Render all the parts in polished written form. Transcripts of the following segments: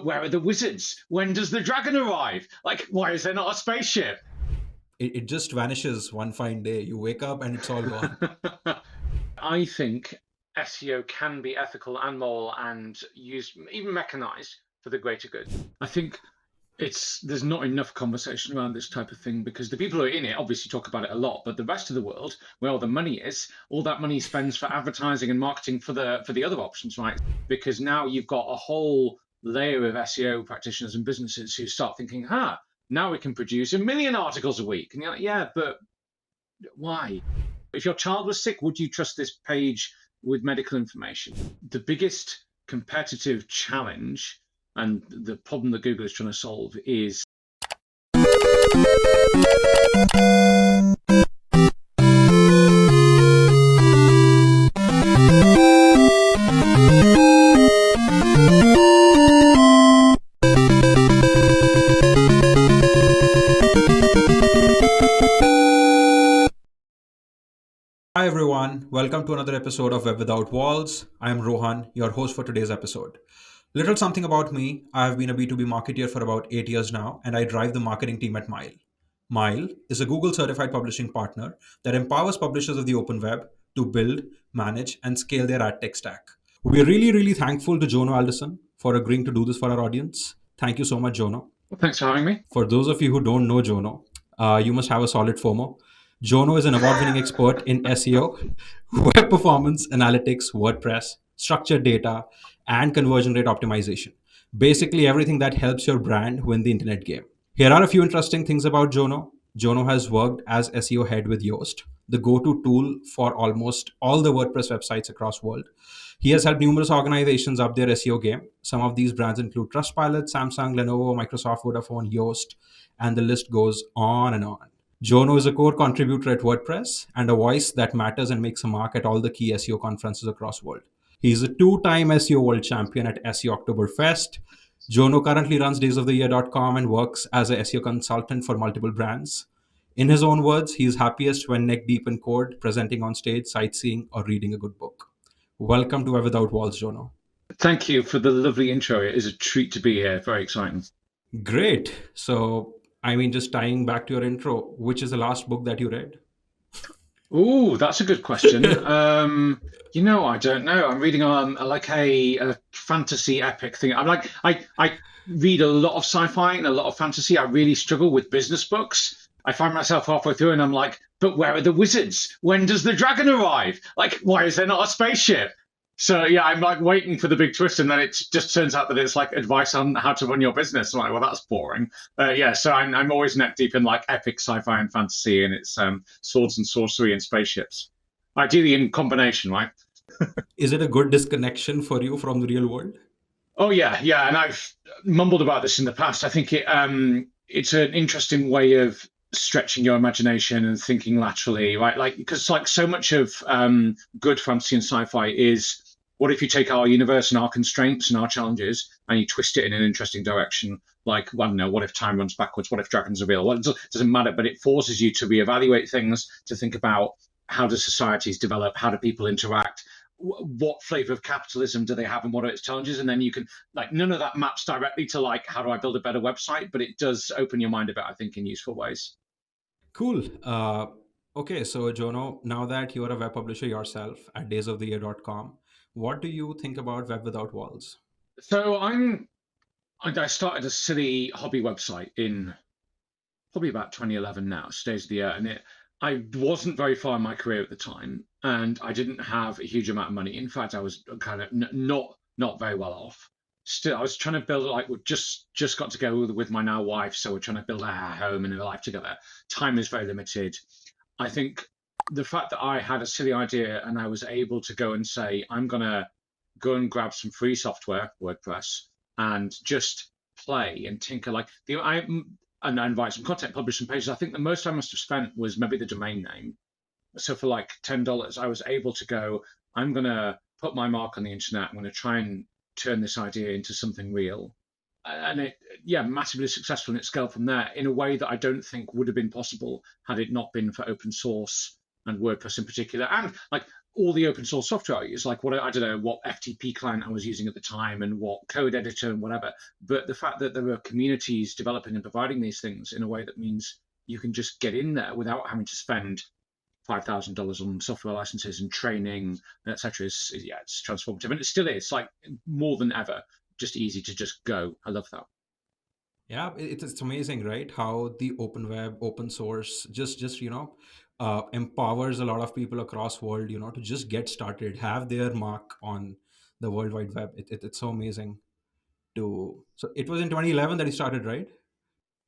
where are the wizards? When does the dragon arrive? Like, why is there not a spaceship? It just vanishes one fine day. You wake up and it's all gone. I think SEO can be ethical and moral and used, even mechanized, for the greater good. I think there's not enough conversation around this type of thing because the people who are in it obviously talk about it a lot, but the rest of the world, where all the money is, all that money spends for advertising and marketing for the other options, right? Because now you've got a whole layer of SEO practitioners and businesses who start thinking, now we can produce 1 million articles a week. And you're like, yeah, but why? If your child was sick, would you trust this page with medical information? The biggest competitive challenge and the problem that Google is trying to solve is Hi everyone, welcome to another episode of Web Without Walls. I am Rohan, your host for today's episode. Little something about me, I have been a B2B marketer for about 8 years now, and I drive the marketing team at Mile. Mile is a Google certified publishing partner that empowers publishers of the open web to build, manage, and scale their ad tech stack. We are really thankful to Jono Alderson for agreeing to do this for our audience. Thank you so much, Jono. Well, thanks for having me. For those of you who don't know Jono, you must have a solid FOMO. Jono is an award-winning expert in SEO, web performance analytics, WordPress, structured data, and conversion rate optimization. Basically everything that helps your brand win the internet game. Here are a few interesting things about Jono. Jono has worked as SEO head with Yoast, the go-to tool for almost all the WordPress websites across the world. He has helped numerous organizations up their SEO game. Some of these brands include Trustpilot, Samsung, Lenovo, Microsoft, Vodafone, Yoast, and the list goes on and on. Jono is a core contributor at WordPress and a voice that matters and makes a mark at all the key SEO conferences across the world. He's a two-time SEO world champion at SEO Oktoberfest. Jono currently runs daysoftheyear.com and works as a SEO consultant for multiple brands. In his own words, he's happiest when neck deep in code, presenting on stage, sightseeing, or reading a good book. Welcome to Web Without Walls, Jono. Thank you for the lovely intro. It is a treat to be here. Very exciting. Great. So, just tying back to your intro, which is the last book that you read? Oh, that's a good question. I don't know. I'm reading like a fantasy epic thing. I read a lot of sci-fi and a lot of fantasy. I really struggle with business books. I find myself halfway through and I'm like, but where are the wizards? When does the dragon arrive? Like, why is there not a spaceship? So yeah, I'm like waiting for the big twist, and then it just turns out that it's like advice on how to run your business. I'm like, well, that's boring. So I'm always neck deep in like epic sci-fi and fantasy, and it's swords and sorcery and spaceships, ideally in combination, right? Is it a good disconnection for you from the real world? Oh yeah, and I've mumbled about this in the past. I think it's an interesting way of stretching your imagination and thinking laterally, right? Like, because like so much of good fantasy and sci-fi is, what if you take our universe and our constraints and our challenges and you twist it in an interesting direction? Like, I don't know, what if time runs backwards? What if dragons are real? Well, it doesn't matter, but it forces you to reevaluate things, to think about how do societies develop, how do people interact, what flavor of capitalism do they have and what are its challenges? And then you can, like, none of that maps directly to like, how do I build a better website? But it does open your mind a bit, I think, in useful ways. Cool. Okay, so Jono, now that you're a web publisher yourself at daysoftheyear.com, what do you think about Web Without Walls? So I started a silly hobby website in probably about 2011 now, Days of the Year, and I wasn't very far in my career at the time, and I didn't have a huge amount of money. In fact, I was kind of not very well off. Still, I was trying to build, like, we just got together with my now wife, so we're trying to build our home and a life together. Time is very limited. I think the fact that I had a silly idea and I was able to go and say, I'm gonna go and grab some free software, WordPress, and just play and tinker. Like, and I invite some content, publish some pages. I think the most I must have spent was maybe the domain name. So for like $10, I was able to go, I'm gonna put my mark on the internet. I'm gonna try and turn this idea into something real. And it, massively successful, and it scaled from there in a way that I don't think would have been possible had it not been for open source and WordPress in particular. And like all the open source software I use, like what I don't know what FTP client I was using at the time and what code editor and whatever. But the fact that there are communities developing and providing these things in a way that means you can just get in there without having to spend $5,000 on software licenses and training, etc. Is yeah, it's transformative, and it still is like more than ever, just easy to just go. I love that. Yeah, it's amazing, right? How the open web, open source, just empowers a lot of people across world, to just get started, have their mark on the World Wide Web. It's so amazing to. So it was in 2011 that he started, right?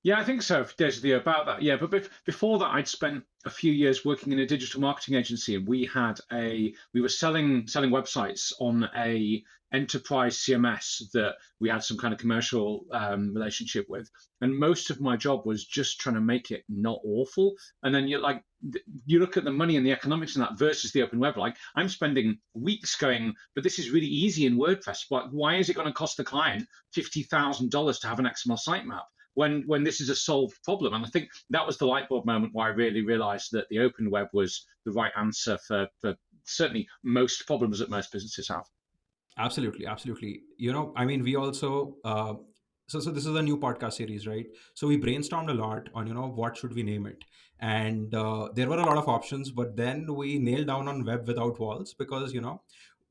Yeah, I think so. There's the about that. Yeah, but before that, I'd spent a few years working in a digital marketing agency, and we were selling websites on a enterprise CMS that we had some kind of commercial relationship with, and most of my job was just trying to make it not awful. And then you look at the money and the economics in that versus the open web. Like I'm spending weeks going, but this is really easy in WordPress. Why is it going to cost the client $50,000 to have an XML sitemap? When this is a solved problem. And I think that was the light bulb moment where I really realized that the open web was the right answer for certainly most problems that most businesses have. Absolutely, absolutely. I mean, we also so this is a new podcast series, right? So we brainstormed a lot on what should we name it, and there were a lot of options, but then we nailed down on web without walls because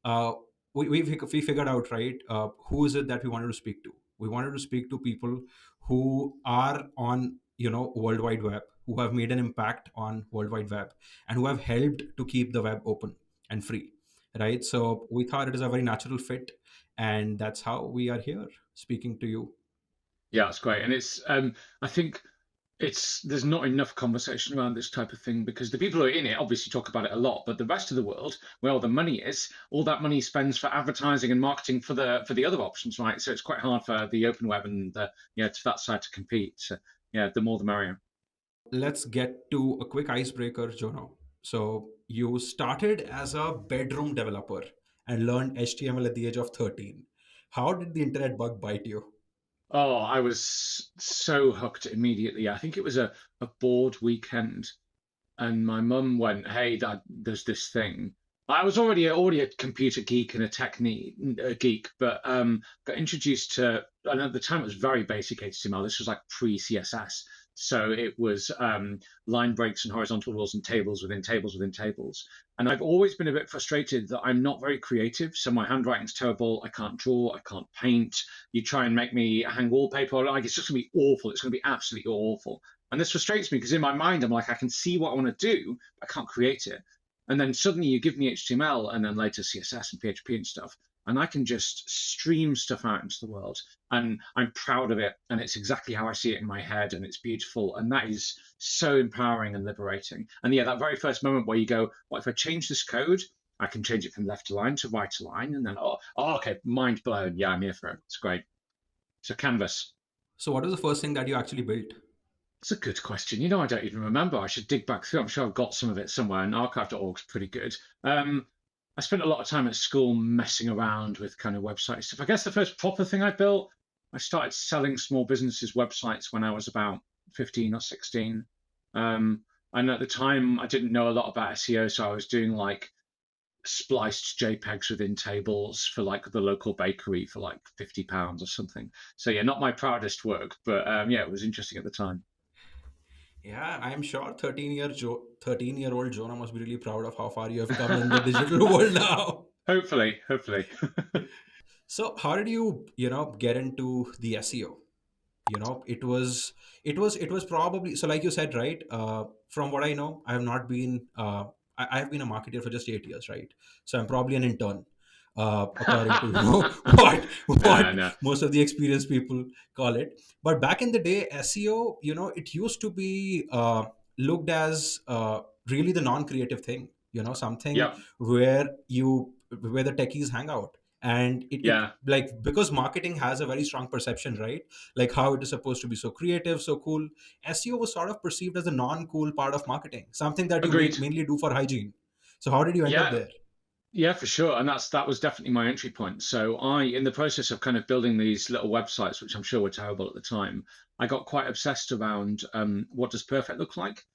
uh, we figured out, right, who is it that we wanted to speak to. We wanted to speak to people who are on World Wide Web, who have made an impact on World Wide Web, and who have helped to keep the web open and free, right? So we thought it is a very natural fit, and that's how we are here speaking to you. Yeah, it's great. And I think there's not enough conversation around this type of thing because the people who are in it obviously talk about it a lot, but the rest of the world, where all the money is, all that money spends for advertising and marketing for the other options, right? So it's quite hard for the open web and to that side to compete. So yeah, the more the merrier. Let's get to a quick icebreaker, Jono. So you started as a bedroom developer and learned HTML at the age of 13. How did the internet bug bite you? Oh, I was so hooked immediately. I think it was a bored weekend, and my mum went, "Hey, Dad, there's this thing." I was already a computer geek and a geek, but got introduced to, and at the time it was very basic HTML. This was like pre CSS, so it was line breaks and horizontal rules and tables within tables within tables. And I've always been a bit frustrated that I'm not very creative. So my handwriting's terrible. I can't draw. I can't paint. You try and make me hang wallpaper, like it's just gonna be awful. It's gonna be absolutely awful. And this frustrates me because in my mind, I'm like, I can see what I want to do, but I can't create it. And then suddenly you give me HTML and then later CSS and PHP and stuff, and I can just stream stuff out into the world. And I'm proud of it. And it's exactly how I see it in my head. And it's beautiful. And that is so empowering and liberating. And yeah, that very first moment where you go, what if I change this code? I can change it from left to line to right to line. And then, okay, mind blown. Yeah, I'm here for it. It's great. So Canvas. So what was the first thing that you actually built? It's a good question. I don't even remember. I should dig back through. I'm sure I've got some of it somewhere, and archive.org's pretty good. I spent a lot of time at school messing around with kind of website stuff. I guess the first proper thing I built, I started selling small businesses websites when I was about 15 or 16. And at the time, I didn't know a lot about SEO, so I was doing like spliced JPEGs within tables for like the local bakery for like £50 or something. So yeah, not my proudest work, but yeah, it was interesting at the time. Yeah, I'm sure 13-year-old Jonah must be really proud of how far you have come in the digital world now. Hopefully. So how did you, get into the SEO? It was probably, so like you said, right? From what I know, I have not been I have been a marketer for just 8 years, right? So I'm probably an intern, according to what No. most of the experienced people call it. But back in the day, SEO, it used to be looked as really the non-creative thing, something Yep. where the techies hang out. And it Yeah. like, because marketing has a very strong perception, right? Like how it is supposed to be so creative, so cool. SEO was sort of perceived as a non-cool part of marketing, something that you Agreed. mainly do for hygiene. So how did you end up Yeah. there? Yeah, for sure. And that was definitely my entry point. So in the process of kind of building these little websites, which I'm sure were terrible at the time, I got quite obsessed around what does perfect look like?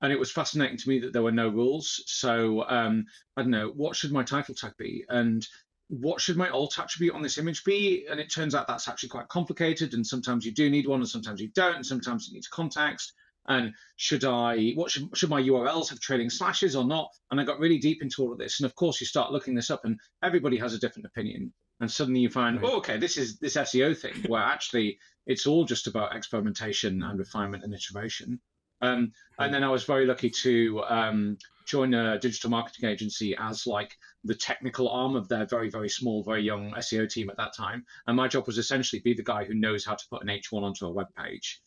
and it was fascinating to me that there were no rules. So I don't know, what should my title tag be, and what should my alt attribute on this image be? And it turns out that's actually quite complicated, and sometimes you do need one, and sometimes you don't, and sometimes it needs context. And should my URLs have trailing slashes or not? And I got really deep into all of this. And of course, you start looking this up, and everybody has a different opinion. And suddenly you find, Right. oh, okay, this is this SEO thing where actually it's all just about experimentation and refinement and iteration. And Right. then I was very lucky to join a digital marketing agency as like the technical arm of their very, very small, very young SEO team at that time. And my job was essentially be the guy who knows how to put an H1 onto a web page.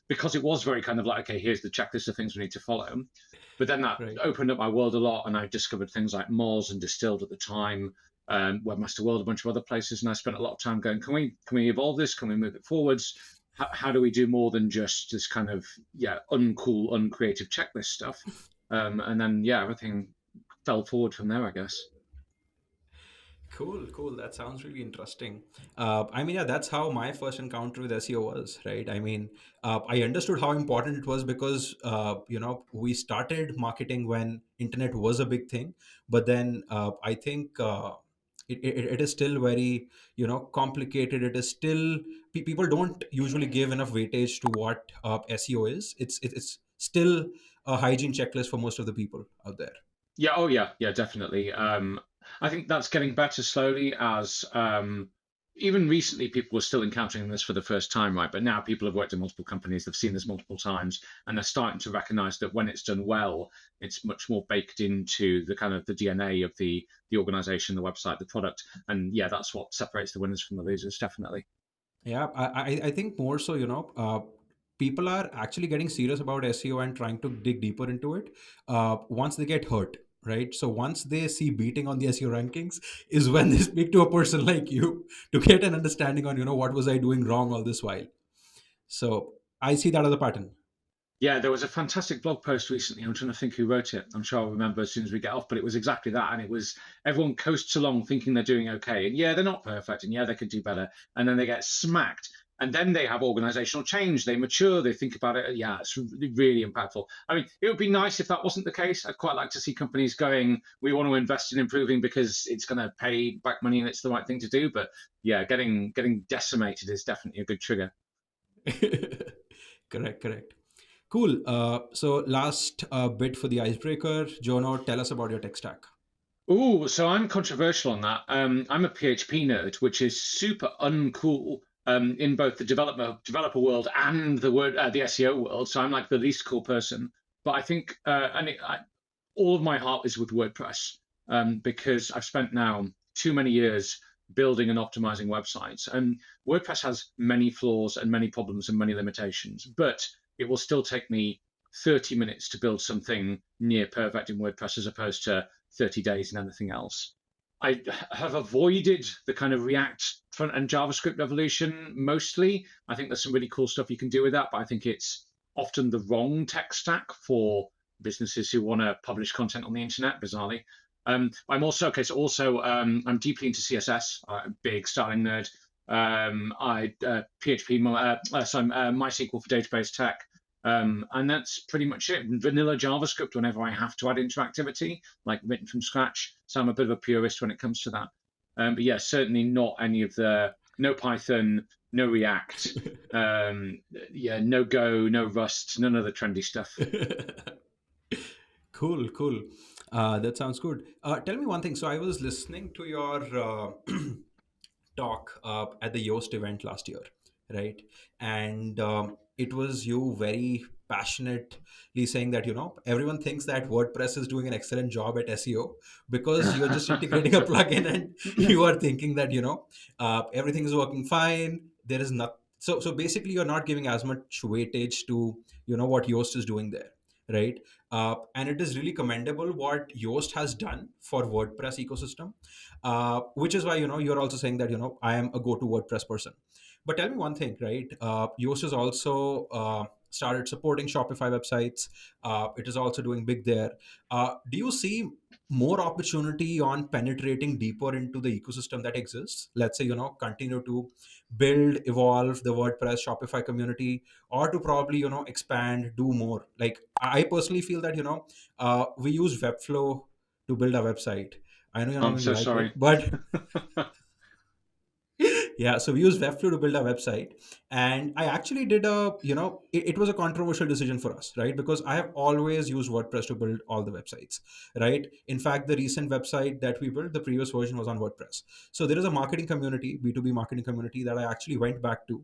Because it was very kind of like, okay, here's the checklist of things we need to follow. But then that Right. opened up my world a lot, and I discovered things like Moz and Distilled at the time, Webmaster World, a bunch of other places, and I spent a lot of time going, can we evolve this? Can we move it forwards? How do we do more than just this kind of uncool, uncreative checklist stuff? And then everything fell forward from there, I guess. Cool, cool. That sounds really interesting. I mean, yeah, that's how my first encounter with SEO was, right? I mean, I understood how important it was because, we started marketing when internet was a big thing. But then I think it is still very, complicated. It is still, people don't usually give enough weightage to what SEO is. It's still a hygiene checklist for most of the people out there. Yeah, oh yeah, definitely. I think that's getting better slowly as even recently people were still encountering this for the first time, right? But now people have worked in multiple companies, they've seen this multiple times, and they're starting to recognize that when it's done well, it's much more baked into the kind of the DNA of the organization, the website, the product. And yeah, that's what separates the winners from the losers, definitely. Yeah, I think more so, people are actually getting serious about SEO and trying to dig deeper into it once they get hurt, right? So once they see beating on the SEO rankings is when they speak to a person like you to get an understanding on, what was I doing wrong all this while. So I see that as a pattern. Yeah, there was a fantastic blog post recently. I'm trying to think who wrote it. I'm sure I'll remember as soon as we get off, but it was exactly that. And it was everyone coasts along thinking they're doing okay. And yeah, they're not perfect. And yeah, they could do better. And then they get smacked. And then they have organizational change. They mature. They think about it. Yeah, it's really impactful. I mean, it would be nice if that wasn't the case. I'd quite like to see companies going, we want to invest in improving because it's going to pay back money and it's the right thing to do. But yeah, getting decimated is definitely a good trigger. Correct, correct. Cool. So last bit for the icebreaker, Jono, tell us about your tech stack. Oh, so I'm controversial on that. I'm a PHP nerd, which is super uncool in both the developer world and the SEO world. So I'm like the least cool person. But I think all of my heart is with WordPress because I've spent now too many years building and optimizing websites, and WordPress has many flaws and many problems and many limitations. But it will still take me 30 minutes to build something near perfect in WordPress as opposed to 30 days in anything else. I have avoided the kind of React front end JavaScript revolution mostly. I think there's some really cool stuff you can do with that, but I think it's often the wrong tech stack for businesses who want to publish content on the internet, bizarrely. I'm also okay. So also, I'm deeply into CSS. Big styling nerd. I PHP, so I'm MySQL for database tech. And that's pretty much it. Vanilla JavaScript whenever I have to add interactivity, like written from scratch. So I'm a bit of a purist when it comes to that. But yeah, certainly not any of the no Python, no React, no Go, no Rust, none of the trendy stuff. Cool, cool. That sounds good. Tell me one thing. So I was listening to your talk at the Yoast event last year, right? And it was you very passionately saying that everyone thinks that WordPress is doing an excellent job at SEO because you're just integrating a plugin and you are thinking that everything is working fine. There is not so basically you're not giving as much weightage to what Yoast is doing there, right? And it is really commendable what Yoast has done for WordPress ecosystem, which is why you're also saying that I am a go-to WordPress person. But tell me one thing, right? Yoast has also started supporting Shopify websites. It is also doing big there. Do you see more opportunity on penetrating deeper into the ecosystem that exists. Let's say, continue to build, evolve the WordPress Shopify community, or to probably, expand, do more. Like, I personally feel that, we use Webflow to build our website. I know you're not I'm going to so like it, sorry. but yeah, so we use Webflow to build our website. And I actually did it was a controversial decision for us, right? Because I have always used WordPress to build all the websites, right? In fact, the recent website that we built, the previous version was on WordPress. So there is a marketing community, B2B marketing community, that I actually went back to.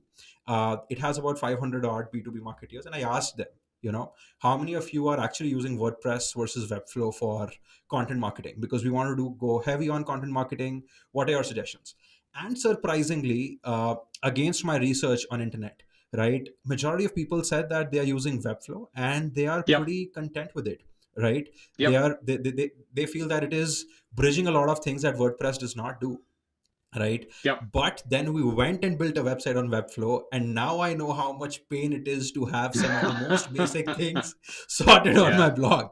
It has about 500 odd B2B marketers, and I asked them, how many of you are actually using WordPress versus Webflow for content marketing? Because we wanted to go heavy on content marketing. What are your suggestions? And surprisingly, against my research on internet, right, majority of people said that they are using Webflow and they are Yep. pretty content with it, right? they Yep. are they feel that it is bridging a lot of things that WordPress does not do, right? Yep. But then we went and built a website on Webflow, and now I know how much pain it is to have some of the most basic things sorted on my Yeah. blog.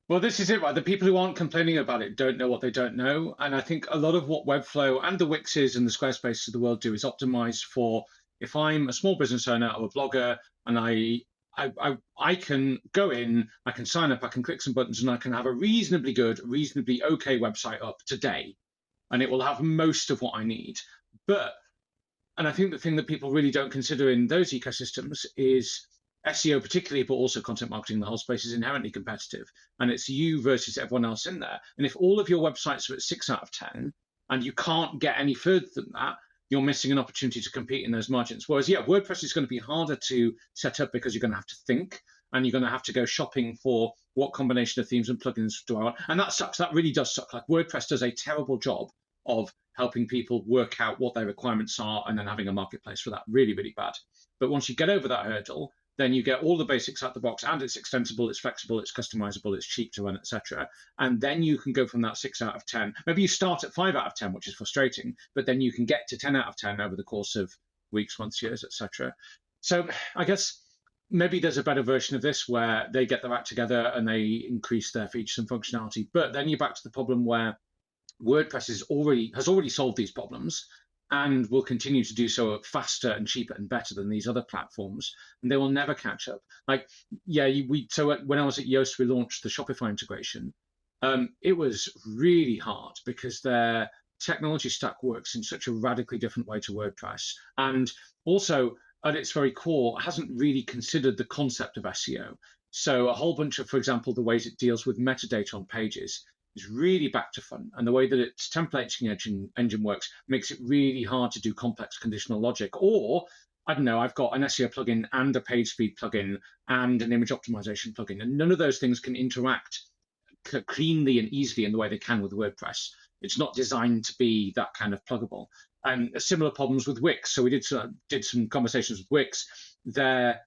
Well, this is it, right? The people who aren't complaining about it don't know what they don't know. And I think a lot of what Webflow and the Wixes and the Squarespaces of the world do is optimize for, if I'm a small business owner or a blogger and I can go in, I can sign up, I can click some buttons, and I can have a reasonably good, reasonably okay website up today, and it will have most of what I need. But and I think the thing that people really don't consider in those ecosystems is SEO, particularly, but also content marketing. The whole space is inherently competitive, and it's you versus everyone else in there. And if all of your websites are at 6 out of 10, and you can't get any further than that, you're missing an opportunity to compete in those margins. Whereas, yeah, WordPress is going to be harder to set up because you're going to have to think, and you're going to have to go shopping for what combination of themes and plugins do I want. And that sucks. That really does suck. Like, WordPress does a terrible job of helping people work out what their requirements are and then having a marketplace for that. Really, really bad. But once you get over that hurdle, then you get all the basics out the box, and it's extensible, it's flexible, it's customizable, it's cheap to run, etc. And then you can go from that 6 out of 10. Maybe you start at 5 out of 10, which is frustrating, but then you can get to 10 out of 10 over the course of weeks, months, years, etc. So I guess maybe there's a better version of this where they get their act together and they increase their features and functionality. But then you're back to the problem where WordPress has already solved these problems and will continue to do so faster and cheaper and better than these other platforms, and they will never catch up. Like, yeah, when I was at Yoast, we launched the Shopify integration. It was really hard because their technology stack works in such a radically different way to WordPress, and also at its very core hasn't really considered the concept of SEO. So a whole bunch of, for example, the ways it deals with metadata on pages is really back to front. And the way that its templating engine works makes it really hard to do complex conditional logic. Or, I don't know, I've got an SEO plugin and a page speed plugin and an image optimization plugin, and none of those things can interact cleanly and easily in the way they can with WordPress. It's not designed to be that kind of pluggable. And similar problems with Wix. So we did some conversations with Wix. Their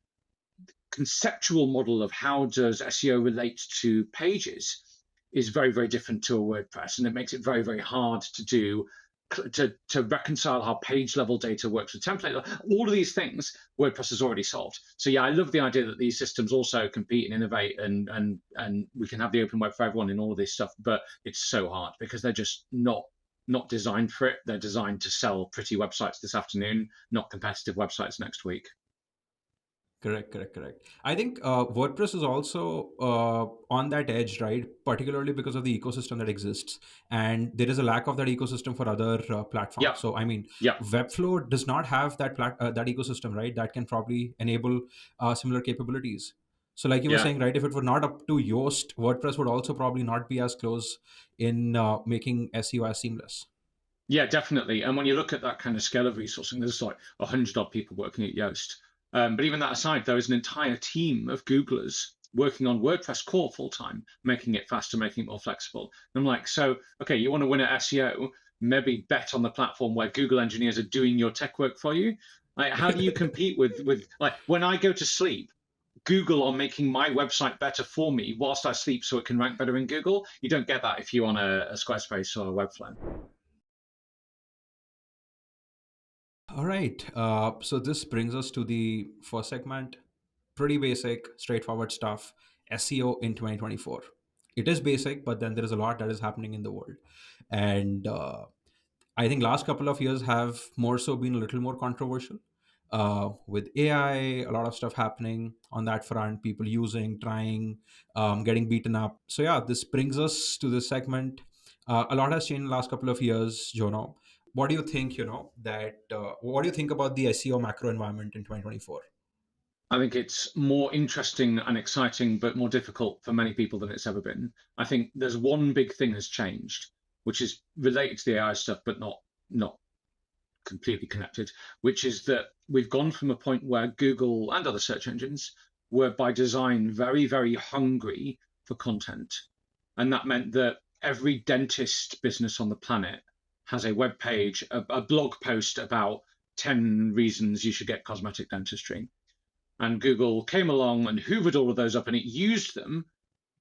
conceptual model of how does SEO relate to pages is very, very different to a WordPress, and it makes it very, very hard to do to reconcile how page level data works with template. All of these things WordPress has already solved. So yeah, I love the idea that these systems also compete and innovate, and we can have the open web for everyone in all of this stuff. But it's so hard because they're just not designed for it. They're designed to sell pretty websites this afternoon, not competitive websites next week. Correct. I think WordPress is also on that edge, right? Particularly because of the ecosystem that exists, and there is a lack of that ecosystem for other Yeah, platforms. So, I mean, yeah, Webflow does not have that ecosystem, right? That can probably enable similar capabilities. So, like you were yeah. saying, right? If it were not up to Yoast, WordPress would also probably not be as close in making SEO as seamless. Yeah, definitely. And when you look at that kind of scale of resourcing, there's like 100 odd people working at Yoast. But even that aside, there is an entire team of Googlers working on WordPress core full time, making it faster, making it more flexible. And I'm like, so, okay, you want to win at SEO, maybe bet on the platform where Google engineers are doing your tech work for you. Like, how do you compete with like when I go to sleep? Google are making my website better for me whilst I sleep so it can rank better in Google. You don't get that if you're on a Squarespace or a Webflow. All right. So this brings us to the first segment. Pretty basic, straightforward stuff. SEO in 2024. It is basic, but then there is a lot that is happening in the world. And I think last couple of years have more so been a little more controversial. With AI, a lot of stuff happening on that front, people using, trying, getting beaten up. So yeah, this brings us to this segment. A lot has changed in the last couple of years, Jono. What do you think, what do you think about the SEO macro environment in 2024? I think it's more interesting and exciting, but more difficult for many people than it's ever been. I think there's one big thing has changed, which is related to the AI stuff, but not completely connected, which is that we've gone from a point where Google and other search engines were by design very, very hungry for content. And that meant that every dentist business on the planet has a web page, a blog post about 10 reasons you should get cosmetic dentistry. And Google came along and hoovered all of those up, and it used them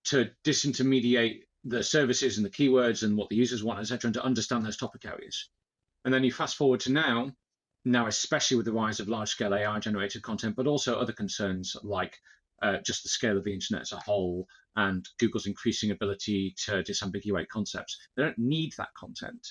to disintermediate the services and the keywords and what the users want, etc., and to understand those topic areas. And then you fast forward to now especially with the rise of large-scale AI-generated content, but also other concerns like just the scale of the internet as a whole and Google's increasing ability to disambiguate concepts. They don't need that content.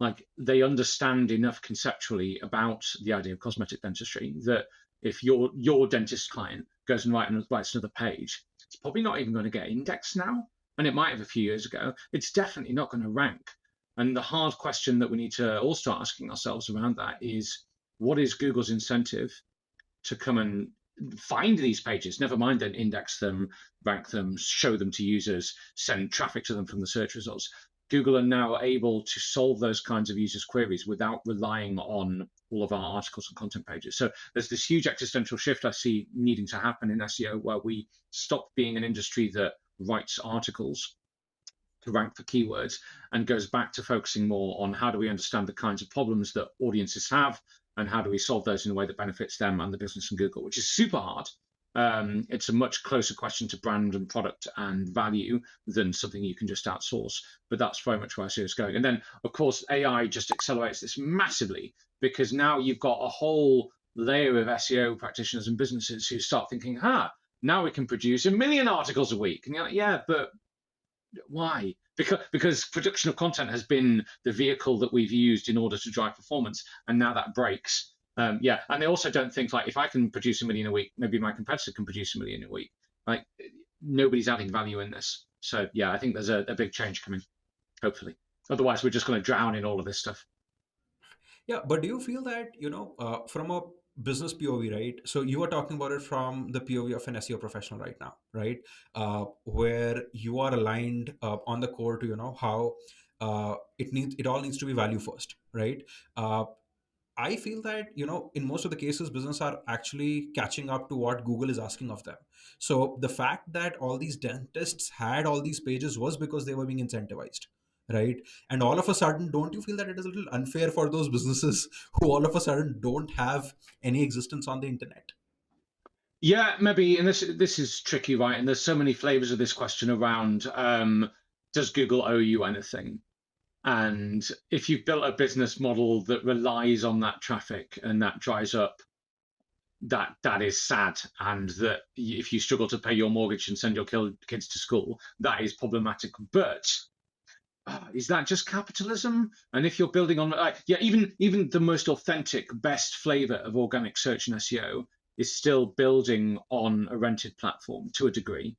Like, they understand enough conceptually about the idea of cosmetic dentistry that if your dentist client goes and writes another page, it's probably not even going to get indexed now. And it might have a few years ago. It's definitely not going to rank. And the hard question that we need to all start asking ourselves around that is, what is Google's incentive to come and find these pages, never mind then index them, rank them, show them to users, send traffic to them from the search results? Google are now able to solve those kinds of users' queries without relying on all of our articles and content pages. So there's this huge existential shift I see needing to happen in SEO, where we stop being an industry that writes articles to rank for keywords and goes back to focusing more on how do we understand the kinds of problems that audiences have and how do we solve those in a way that benefits them and the business and Google, which is super hard. It's a much closer question to brand and product and value than something you can just outsource. But that's very much where I see it's going. And then, of course, AI just accelerates this massively, because now you've got a whole layer of SEO practitioners and businesses who start thinking, now we can produce 1 million articles a week. And you're like, yeah, but why? Because production of content has been the vehicle that we've used in order to drive performance, and now that breaks. And they also don't think, like, if I can produce 1 million a week, maybe my competitor can produce 1 million a week. Like, nobody's adding value in this. So yeah, I think there's a big change coming, hopefully. Otherwise, we're just going to drown in all of this stuff. Yeah, but do you feel that, from a business POV, right? So you are talking about it from the POV of an SEO professional right now, right? Where you are aligned on the core to, how it all needs to be value first, right? Uh, I feel that, in most of the cases, business are actually catching up to what Google is asking of them. So the fact that all these dentists had all these pages was because they were being incentivized, right? And all of a sudden, don't you feel that it is a little unfair for those businesses who all of a sudden don't have any existence on the internet? Yeah, maybe. And this is tricky, right? And there's so many flavors of this question around, does Google owe you anything? And if you've built a business model that relies on that traffic and that dries up, that is sad. And that if you struggle to pay your mortgage and send your kids to school, that is problematic. But is that just capitalism? And if you're building on, even the most authentic, best flavor of organic search and SEO is still building on a rented platform to a degree.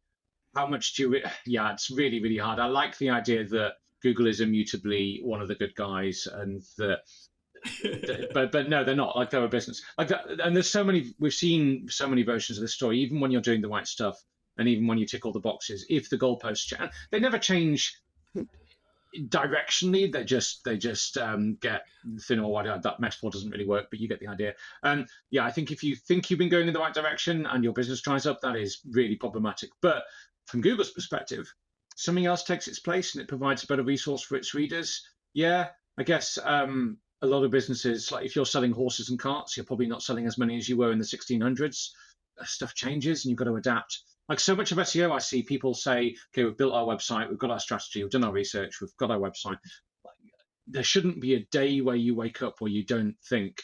How much do you? Yeah, it's really, really hard. I like the idea that Google is immutably one of the good guys, and that, but no, they're not. Like, they're a business. Like that, and there's so many. We've seen so many versions of this story. Even when you're doing the right stuff, and even when you tick all the boxes, if the goalposts change, they never change directionally. They just get thinner or wider. That metaphor doesn't really work, but you get the idea. I think if you think you've been going in the right direction and your business dries up, that is really problematic. But from Google's perspective, something else takes its place and it provides a better resource for its readers. Yeah, I guess a lot of businesses, like if you're selling horses and carts, you're probably not selling as many as you were in the 1600s. Stuff changes and you've got to adapt. Like, so much of SEO, I see people say, okay, we've built our website, we've got our strategy, we've done our research, we've got our website. There shouldn't be a day where you wake up where you don't think,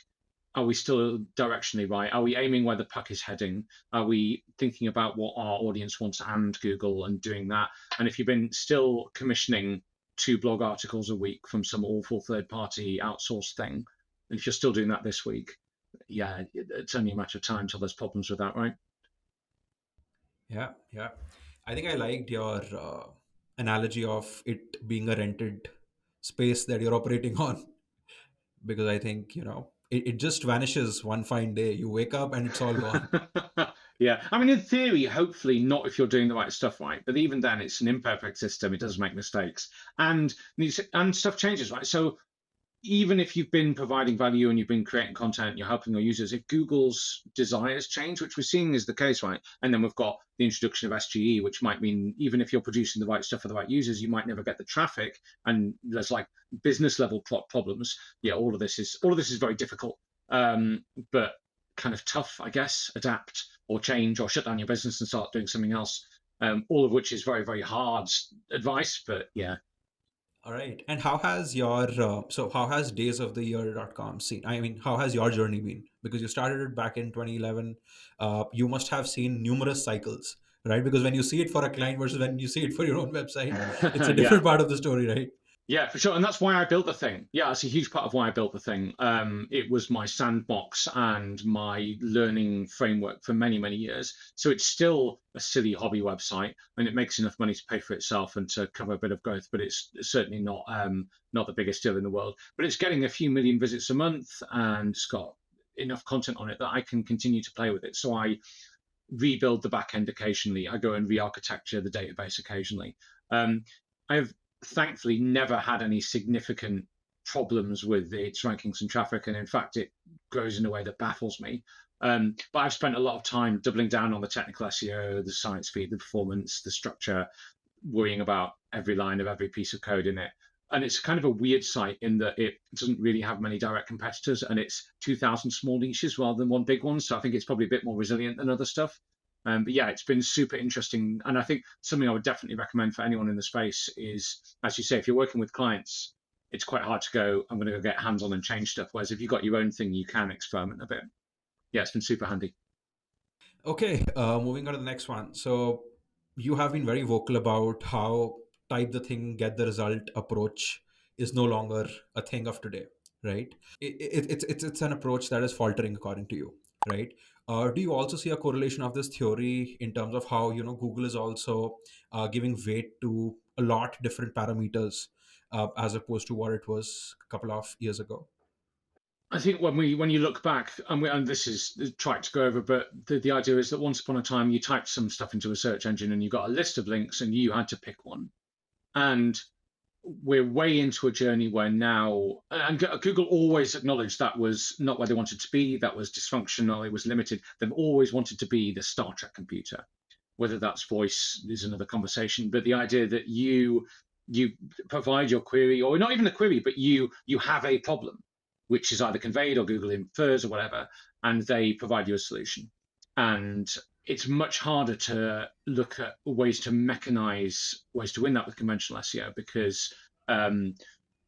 Are we still directionally right? Are we aiming where the puck is heading? Are we thinking about what our audience wants and Google and doing that? And if you've been still commissioning 2 blog articles a week from some awful third party outsourced thing, and if you're still doing that this week, yeah, it's only a matter of time till there's problems with that, right? Yeah, yeah. I think I liked your analogy of it being a rented space that you're operating on, because I think, it just vanishes one fine day. You wake up and it's all gone. Yeah, I mean, in theory, hopefully not if you're doing the right stuff right. But even then, it's an imperfect system. It does make mistakes, and stuff changes, right? So even if you've been providing value and you've been creating content, you're helping your users, if Google's desires change, which we're seeing is the case, right? And then we've got the introduction of SGE, which might mean even if you're producing the right stuff for the right users, you might never get the traffic, and there's like business level problems. Yeah, all of this is very difficult, but kind of tough, I guess. Adapt or change or shut down your business and start doing something else. All of which is very, very hard advice, but yeah. All right. And how has days of the year.com seen? I mean, how has your journey been? Because you started it back in 2011. You must have seen numerous cycles, right? Because when you see it for a client versus when you see it for your own website, it's a Yeah. different part of the story, right? Yeah, for sure. And that's why I built the thing. Yeah, that's a huge part of why I built the thing. It was my sandbox and my learning framework for many, many years. So it's still a silly hobby website, and it makes enough money to pay for itself and to cover a bit of growth. But it's certainly not the biggest deal in the world. But it's getting a few million visits a month, and it's got enough content on it that I can continue to play with it. So I rebuild the backend occasionally. I go and re-architecture the database occasionally. I've thankfully never had any significant problems with its rankings and traffic, and in fact, it grows in a way that baffles me. But I've spent a lot of time doubling down on the technical SEO, the site speed, the performance, the structure, worrying about every line of every piece of code in it. And it's kind of a weird site in that it doesn't really have many direct competitors, and it's 2,000 small niches rather than one big one. So I think it's probably a bit more resilient than other stuff. But yeah, it's been super interesting. And I think something I would definitely recommend for anyone in the space is, as you say, if you're working with clients, it's quite hard to go, I'm going to go get hands on and change stuff. Whereas if you've got your own thing, you can experiment a bit. Yeah, it's been super handy. Okay, moving on to the next one. So you have been very vocal about how type the thing, get the result approach is no longer a thing of today, right? It's an approach that is faltering according to you, right? Do you also see a correlation of this theory in terms of how Google is also giving weight to a lot different parameters as opposed to what it was a couple of years ago? I think when you look back, and this is trite to go over, but the idea is that once upon a time you typed some stuff into a search engine and you got a list of links and you had to pick one. And we're way into a journey where now, and Google always acknowledged that was not where they wanted to be, that was dysfunctional, it was limited. They've always wanted to be the Star Trek computer. Whether that's voice is another conversation, but the idea that you provide your query, or not even a query, but you have a problem, which is either conveyed or Google infers or whatever, and they provide you a solution. And it's much harder to look at ways to mechanize ways to win that with conventional SEO because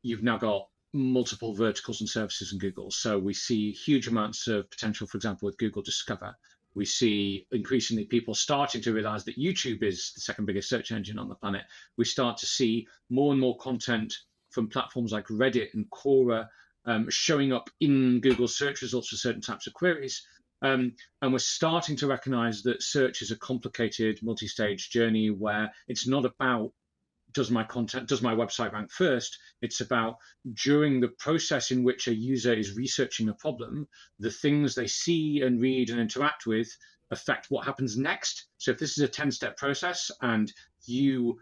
you've now got multiple verticals and services in Google. So we see huge amounts of potential, for example, with Google Discover. We see increasingly people starting to realize that YouTube is the second biggest search engine on the planet. We start to see more and more content from platforms like Reddit and Quora showing up in Google search results for certain types of queries. And we're starting to recognize that search is a complicated multi-stage journey where it's not about does my website rank first? It's about during the process in which a user is researching a problem, the things they see and read and interact with affect what happens next. So if this is a 10-step process and you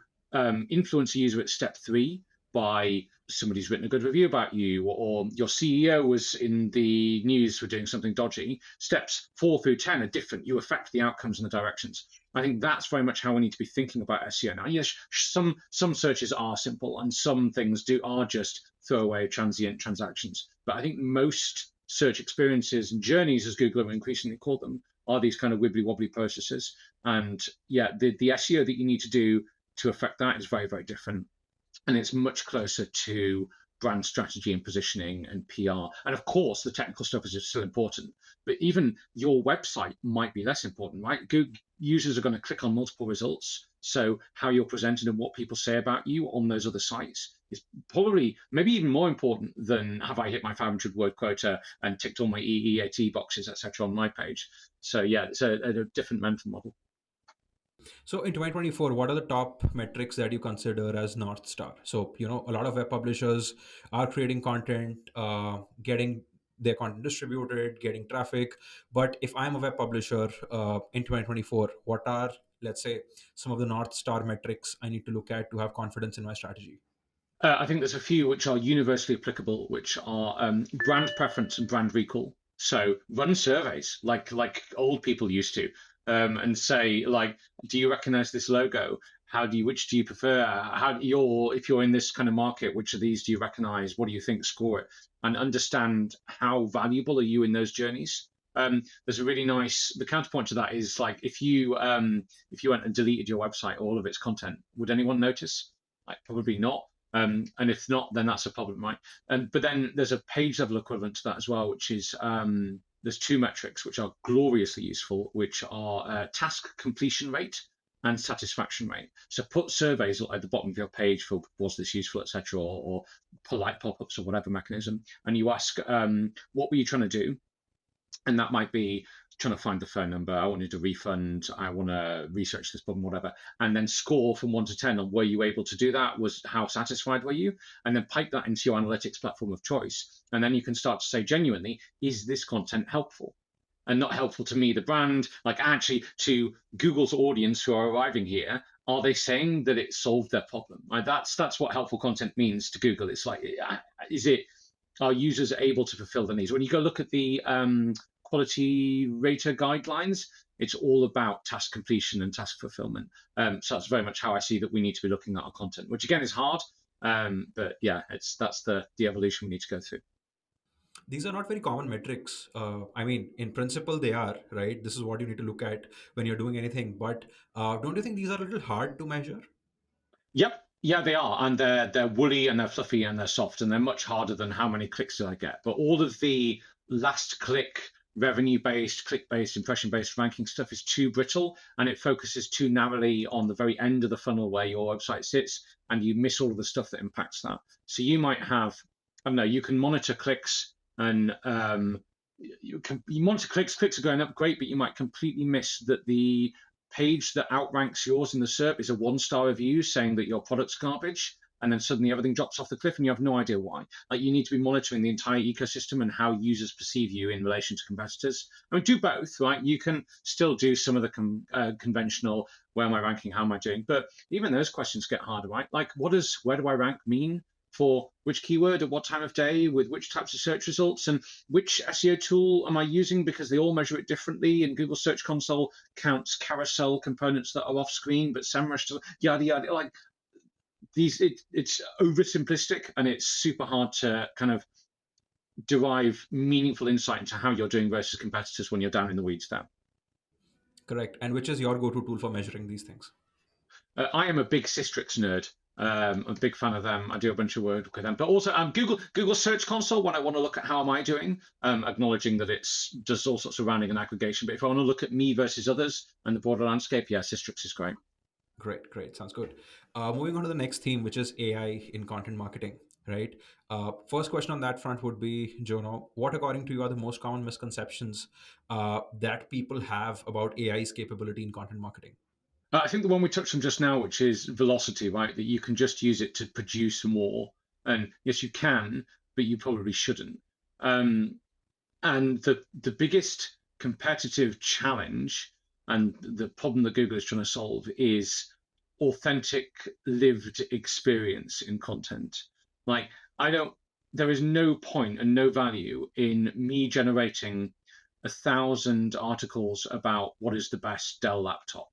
influence a user at step 3 by somebody's written a good review about you, or your CEO was in the news for doing something dodgy, steps 4 through 10 are different. You affect the outcomes and the directions. I think that's very much how we need to be thinking about SEO now. Yes, some searches are simple and some things are just throwaway transient transactions. But I think most search experiences and journeys, as Google have increasingly called them, are these kind of wibbly wobbly processes. And yeah, the SEO that you need to do to affect that is very, very different. And it's much closer to brand strategy and positioning and PR. And of course, the technical stuff is still important, but even your website might be less important, right? Google users are going to click on multiple results. So how you're presented and what people say about you on those other sites is probably maybe even more important than have I hit my 500 word quota and ticked all my EEAT boxes, etc. on my page. So yeah, it's a different mental model. So in 2024, what are the top metrics that you consider as North Star? So, a lot of web publishers are creating content, getting their content distributed, getting traffic. But if I'm a web publisher in 2024, what are, let's say, some of the North Star metrics I need to look at to have confidence in my strategy? I think there's a few which are universally applicable, which are brand preference and brand recall. So run surveys like old people used to, and say like, do you recognize this logo? Which do you prefer? If you're in this kind of market, which of these do you recognize? What do you think? Score it and understand how valuable are you in those journeys. There's a really nice. The counterpoint to that is like if you went and deleted your website, all of its content, would anyone notice? Like probably not. And if not, then that's a problem, right? But then there's a page level equivalent to that as well, which is there's two metrics which are gloriously useful, which are task completion rate and satisfaction rate. So put surveys at the bottom of your page for was this useful, etc., or polite pop-ups or whatever mechanism, and you ask what were you trying to do, and that might be trying to find the phone number. I wanted to refund. I want to research this problem, whatever. And then score from 1 to 10 on were you able to do that? Was how satisfied were you? And then pipe that into your analytics platform of choice. And then you can start to say genuinely, is this content helpful? And not helpful to me, the brand, like actually to Google's audience who are arriving here, are they saying that it solved their problem? Like that's what helpful content means to Google. It's like, are users able to fulfill the needs? When you go look at the quality rater guidelines, it's all about task completion and task fulfillment. So that's very much how I see that we need to be looking at our content, which again is hard. But yeah, that's the evolution we need to go through. These are not very common metrics. I mean, in principle, they are, right? This is what you need to look at when you're doing anything. But don't you think these are a little hard to measure? Yep. Yeah, they are. And they're woolly and they're fluffy and they're soft and they're much harder than how many clicks did I get. But all of the last click, revenue-based, click-based, impression-based ranking stuff is too brittle and it focuses too narrowly on the very end of the funnel where your website sits and you miss all of the stuff that impacts that. So you might have, I don't know, you can monitor clicks and you monitor clicks are going up great, but you might completely miss that the page that outranks yours in the SERP is a 1-star review saying that your product's garbage, and then suddenly everything drops off the cliff and you have no idea why. Like you need to be monitoring the entire ecosystem and how users perceive you in relation to competitors. I mean, do both, right? You can still do some of the conventional, where am I ranking, how am I doing? But even those questions get harder, right? Like where do I rank mean? For which keyword at what time of day with which types of search results and which SEO tool am I using because they all measure it differently and Google Search Console counts carousel components that are off screen but SEMrush yada yada. Like these it's oversimplistic and it's super hard to kind of derive meaningful insight into how you're doing versus competitors when you're down in the weeds there. Correct. And which is your go-to tool for measuring these things? I am a big Systrix nerd. I'm a big fan of them. I do a bunch of work with them, but also Google Search Console when I want to look at how am I doing, acknowledging that it's does all sorts of rounding and aggregation. But if I want to look at me versus others and the broader landscape, yeah, Systrix is great. Great. Sounds good. Moving on to the next theme, which is AI in content marketing, right? First question on that front would be, Jono, what according to you are the most common misconceptions that people have about AI's capability in content marketing? I think the one we touched on just now, which is velocity, right? That you can just use it to produce more. And yes, you can, but you probably shouldn't. And the biggest competitive challenge and the problem that Google is trying to solve is authentic lived experience in content. Like there is no point and no value in me generating 1,000 articles about what is the best Dell laptop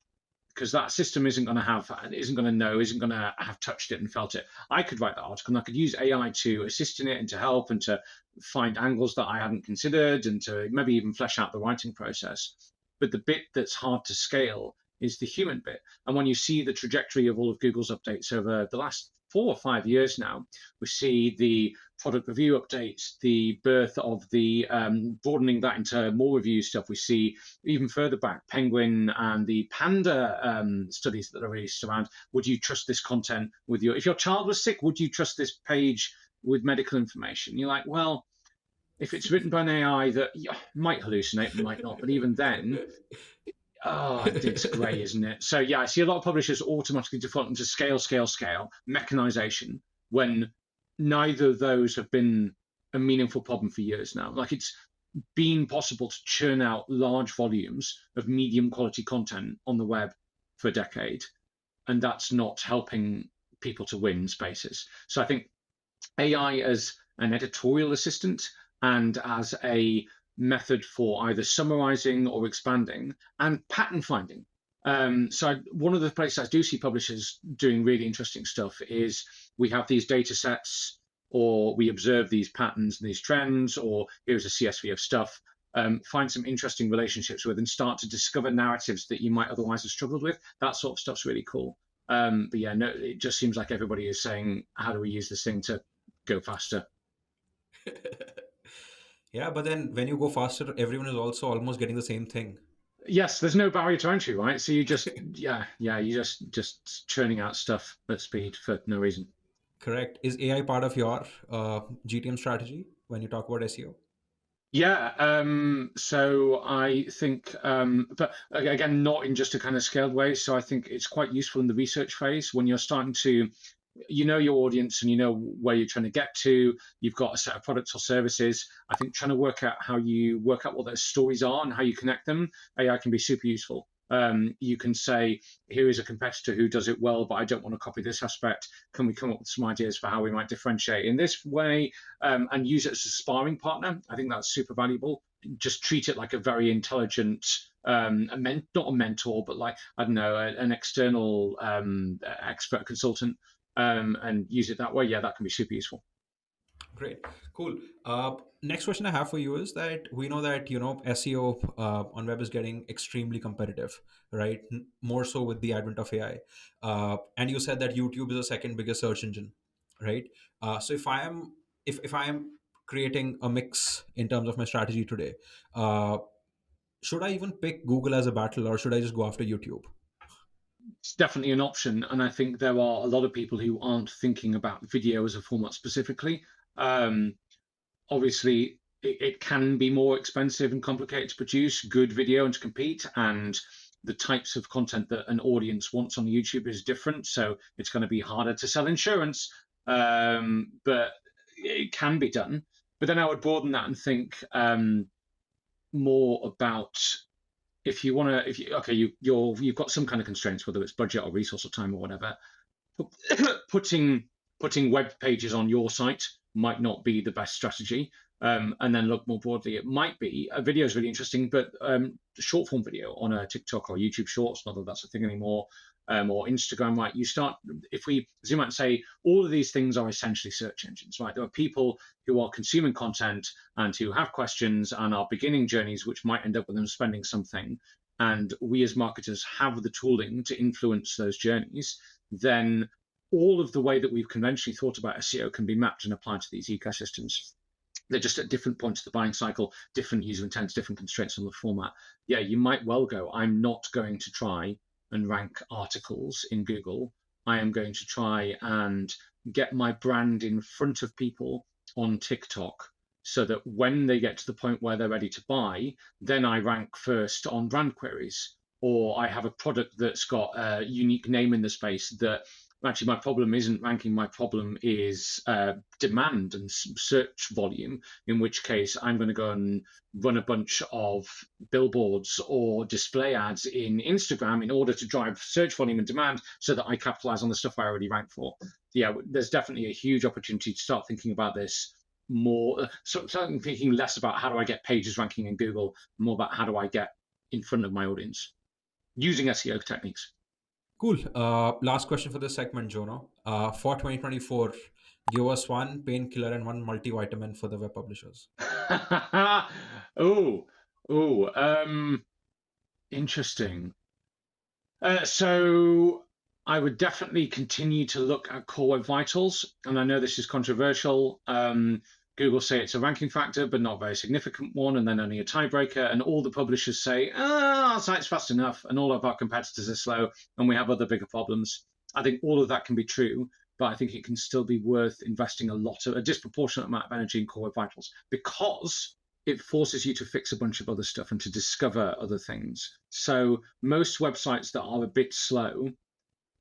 because that system isn't going to have touched it and felt it. I could write that article and I could use AI to assist in it and to help and to find angles that I hadn't considered and to maybe even flesh out the writing process. But the bit that's hard to scale is the human bit. And when you see the trajectory of all of Google's updates over the last 4 or 5 years now. We see the product review updates, the birth of the broadening that into more review stuff. We see even further back, Penguin and the Panda studies that are released around, would you trust this content with if your child was sick, would you trust this page with medical information? You're like, well, if it's written by an AI that might hallucinate, might not, but even then, it's grey, isn't it? So yeah, I see a lot of publishers automatically defaulting to scale, mechanization, when neither of those have been a meaningful problem for years now. Like, it's been possible to churn out large volumes of medium quality content on the web for a decade, and that's not helping people to win spaces. So I think AI as an editorial assistant and as a method for either summarizing or expanding and pattern finding. One of the places I do see publishers doing really interesting stuff is we have these data sets, or we observe these patterns and these trends, or here's a CSV of stuff, find some interesting relationships with, and start to discover narratives that you might otherwise have struggled with. That sort of stuff's really cool. But yeah, no, it just seems like everybody is saying, how do we use this thing to go faster? Yeah, but then when you go faster, everyone is also almost getting the same thing. Yes, there's no barrier to entry, right? So you just, you just churning out stuff at speed for no reason. Correct. Is AI part of your GTM strategy when you talk about SEO? Yeah, so I think, but again, not in just a kind of scaled way. So I think it's quite useful in the research phase when you're starting to, your audience and you know where you're trying to get to. You've got a set of products or services. I think trying to work out how you work out what those stories are and how you connect them, AI can be super useful. You can say, here is a competitor who does it well, but I don't want to copy this aspect. Can we come up with some ideas for how we might differentiate in this way, and use it as a sparring partner? I think that's super valuable. Just treat it like a very intelligent, not a mentor, but like, I don't know, an external expert consultant, and use it that way. Yeah, that can be super useful. Great, cool. Next question I have for you is that we know that SEO on web is getting extremely competitive, right? More so with the advent of AI, and you said that YouTube is the second biggest search engine, right? So if I am creating a mix in terms of my strategy today, should I even pick Google as a battle, or should I just go after YouTube? It's definitely an option, and I think there are a lot of people who aren't thinking about video as a format specifically. Obviously, it can be more expensive and complicated to produce good video and to compete, and the types of content that an audience wants on YouTube is different, so it's going to be harder to sell insurance, but it can be done. But then I would broaden that and think more about, if you want to, you've got some kind of constraints, whether it's budget or resource or time or whatever. Putting web pages on your site might not be the best strategy. And then look more broadly, it might be a video is really interesting, but short form video on a TikTok or YouTube Shorts, not that that's a thing anymore, or Instagram, right? If we zoom out and say all of these things are essentially search engines, right? There are people who are consuming content and who have questions and are beginning journeys, which might end up with them spending something. And we as marketers have the tooling to influence those journeys. Then all of the way that we've conventionally thought about SEO can be mapped and applied to these ecosystems. They're just at different points of the buying cycle, different user intents, different constraints on the format. Yeah, you might well go, I'm not going to try and rank articles in Google. I am going to try and get my brand in front of people on TikTok, so that when they get to the point where they're ready to buy, then I rank first on brand queries. Or I have a product that's got a unique name in the space that actually my problem isn't ranking, my problem is demand and search volume, in which case I'm going to go and run a bunch of billboards or display ads in Instagram in order to drive search volume and demand so that I capitalize on the stuff I already rank for. Yeah, there's definitely a huge opportunity to start thinking about this more, starting thinking less about how do I get pages ranking in Google, more about how do I get in front of my audience using SEO techniques. Cool. Last question for this segment, Jono. For 2024, give us one painkiller and one multivitamin for the web publishers. Interesting. So I would definitely continue to look at Core Web Vitals, and I know this is controversial. Google say it's a ranking factor, but not a very significant one, and then only a tiebreaker. And all the publishers say, our site's fast enough, and all of our competitors are slow, and we have other bigger problems. I think all of that can be true, but I think it can still be worth investing a disproportionate amount of energy in Core Web Vitals because it forces you to fix a bunch of other stuff and to discover other things. So most websites that are a bit slow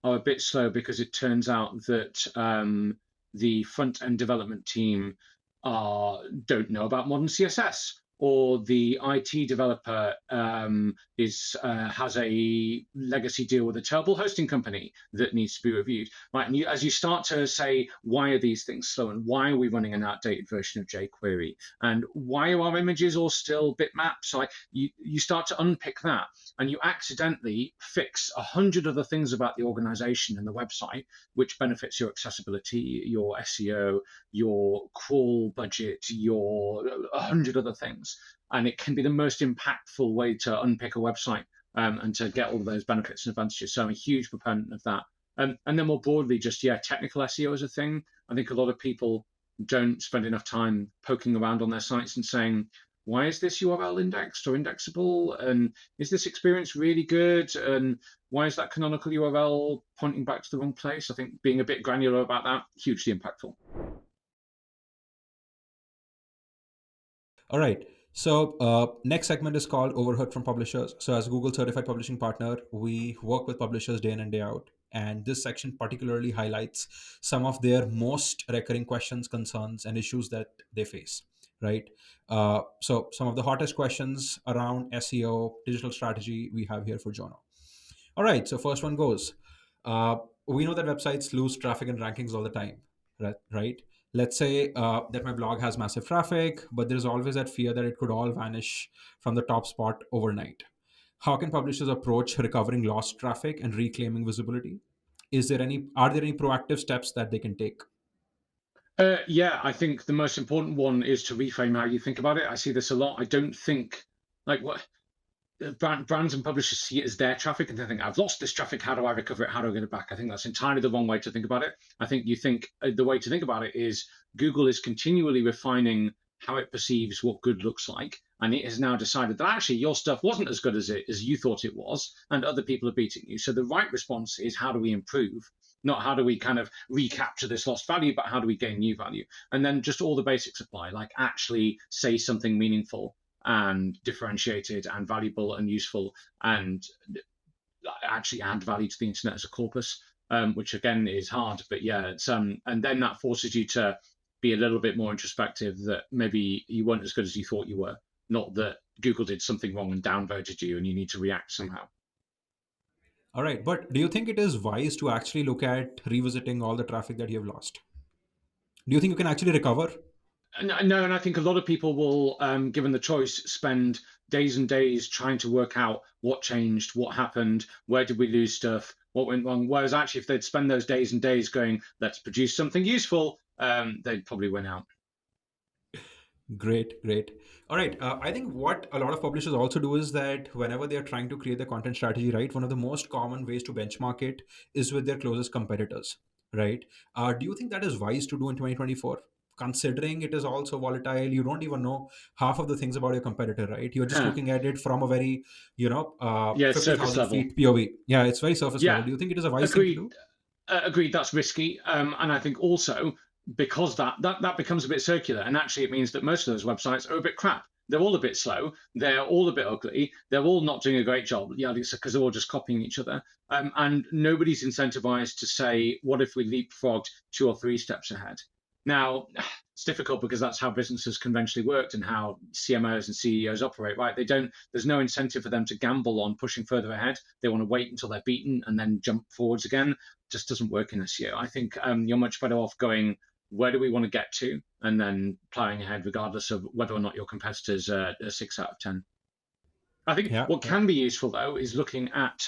because it turns out that the front end development team don't know about modern CSS, or the IT developer has a legacy deal with a terrible hosting company that needs to be reviewed. Right, and as you start to say, why are these things slow, and why are we running an outdated version of jQuery, and why are our images all still bitmaps? So you start to unpick that, and you accidentally fix 100 other things about the organization and the website, which benefits your accessibility, your SEO, your crawl budget, your 100 other things. And it can be the most impactful way to unpick a website and to get all of those benefits and advantages. So I'm a huge proponent of that. And then more broadly, just, technical SEO is a thing. I think a lot of people don't spend enough time poking around on their sites and saying, why is this URL indexed or indexable? And is this experience really good? And why is that canonical URL pointing back to the wrong place? I think being a bit granular about that, hugely impactful. All right. So next segment is called Overheard from Publishers. So as a Google certified publishing partner, we work with publishers day in and day out. And this section particularly highlights some of their most recurring questions, concerns, and issues that they face, right? So some of the hottest questions around SEO, digital strategy, we have here for Jono. All right. So first one goes, we know that websites lose traffic and rankings all the time, right? Let's say that my blog has massive traffic, but there's always that fear that it could all vanish from the top spot overnight. How can publishers approach recovering lost traffic and reclaiming visibility? Are there any proactive steps that they can take? I think the most important one is to reframe how you think about it. I see this a lot. I don't think like what brands and publishers see it as their traffic and they think, I've lost this traffic. How do I recover it? How do I get it back? I think that's entirely the wrong way to think about it. I think the way to think about it is Google is continually refining how it perceives what good looks like. And it has now decided that actually your stuff wasn't as good as you thought it was, and other people are beating you. So the right response is, how do we improve? Not how do we kind of recapture this lost value, but how do we gain new value? And then just all the basics apply, like actually say something meaningful and differentiated and valuable and useful, and actually add value to the internet as a corpus, which again is hard, but it's and then that forces you to be a little bit more introspective, that maybe you weren't as good as you thought you were, not that Google did something wrong and downvoted you and you need to react somehow. All right. But do you think it is wise to actually look at revisiting all the traffic that you have lost? Do you think you can actually recover? No, and I think a lot of people will, given the choice, spend days and days trying to work out what changed, what happened, where did we lose stuff, what went wrong. Whereas actually, if they'd spend those days and days going, let's produce something useful, they'd probably win out. Great, great. All right. I think what a lot of publishers also do is that whenever they are trying to create their content strategy, right, one of the most common ways to benchmark it is with their closest competitors, right? Do you think that is wise to do in 2024? Considering it is also volatile, you don't even know half of the things about your competitor, right? You're just looking at it from a very, Surface 50,000 level. feet POV. Yeah, it's very surface level. Do you think it is a wise thing to do? Agreed. That's risky, and I think also because that becomes a bit circular, and actually it means that most of those websites are a bit crap. They're all a bit slow. They're all a bit ugly. They're all not doing a great job. Yeah, because they're all just copying each other, and nobody's incentivized to say, what if we leapfrogged 2 or 3 steps ahead? Now, it's difficult because that's how businesses conventionally worked and how CMOs and CEOs operate, right? There's no incentive for them to gamble on pushing further ahead. They want to wait until they're beaten and then jump forwards again. It just doesn't work in SEO. I think you're much better off going, where do we want to get to? And then plowing ahead regardless of whether or not your competitors are 6 out of 10. I think what can be useful, though, is looking at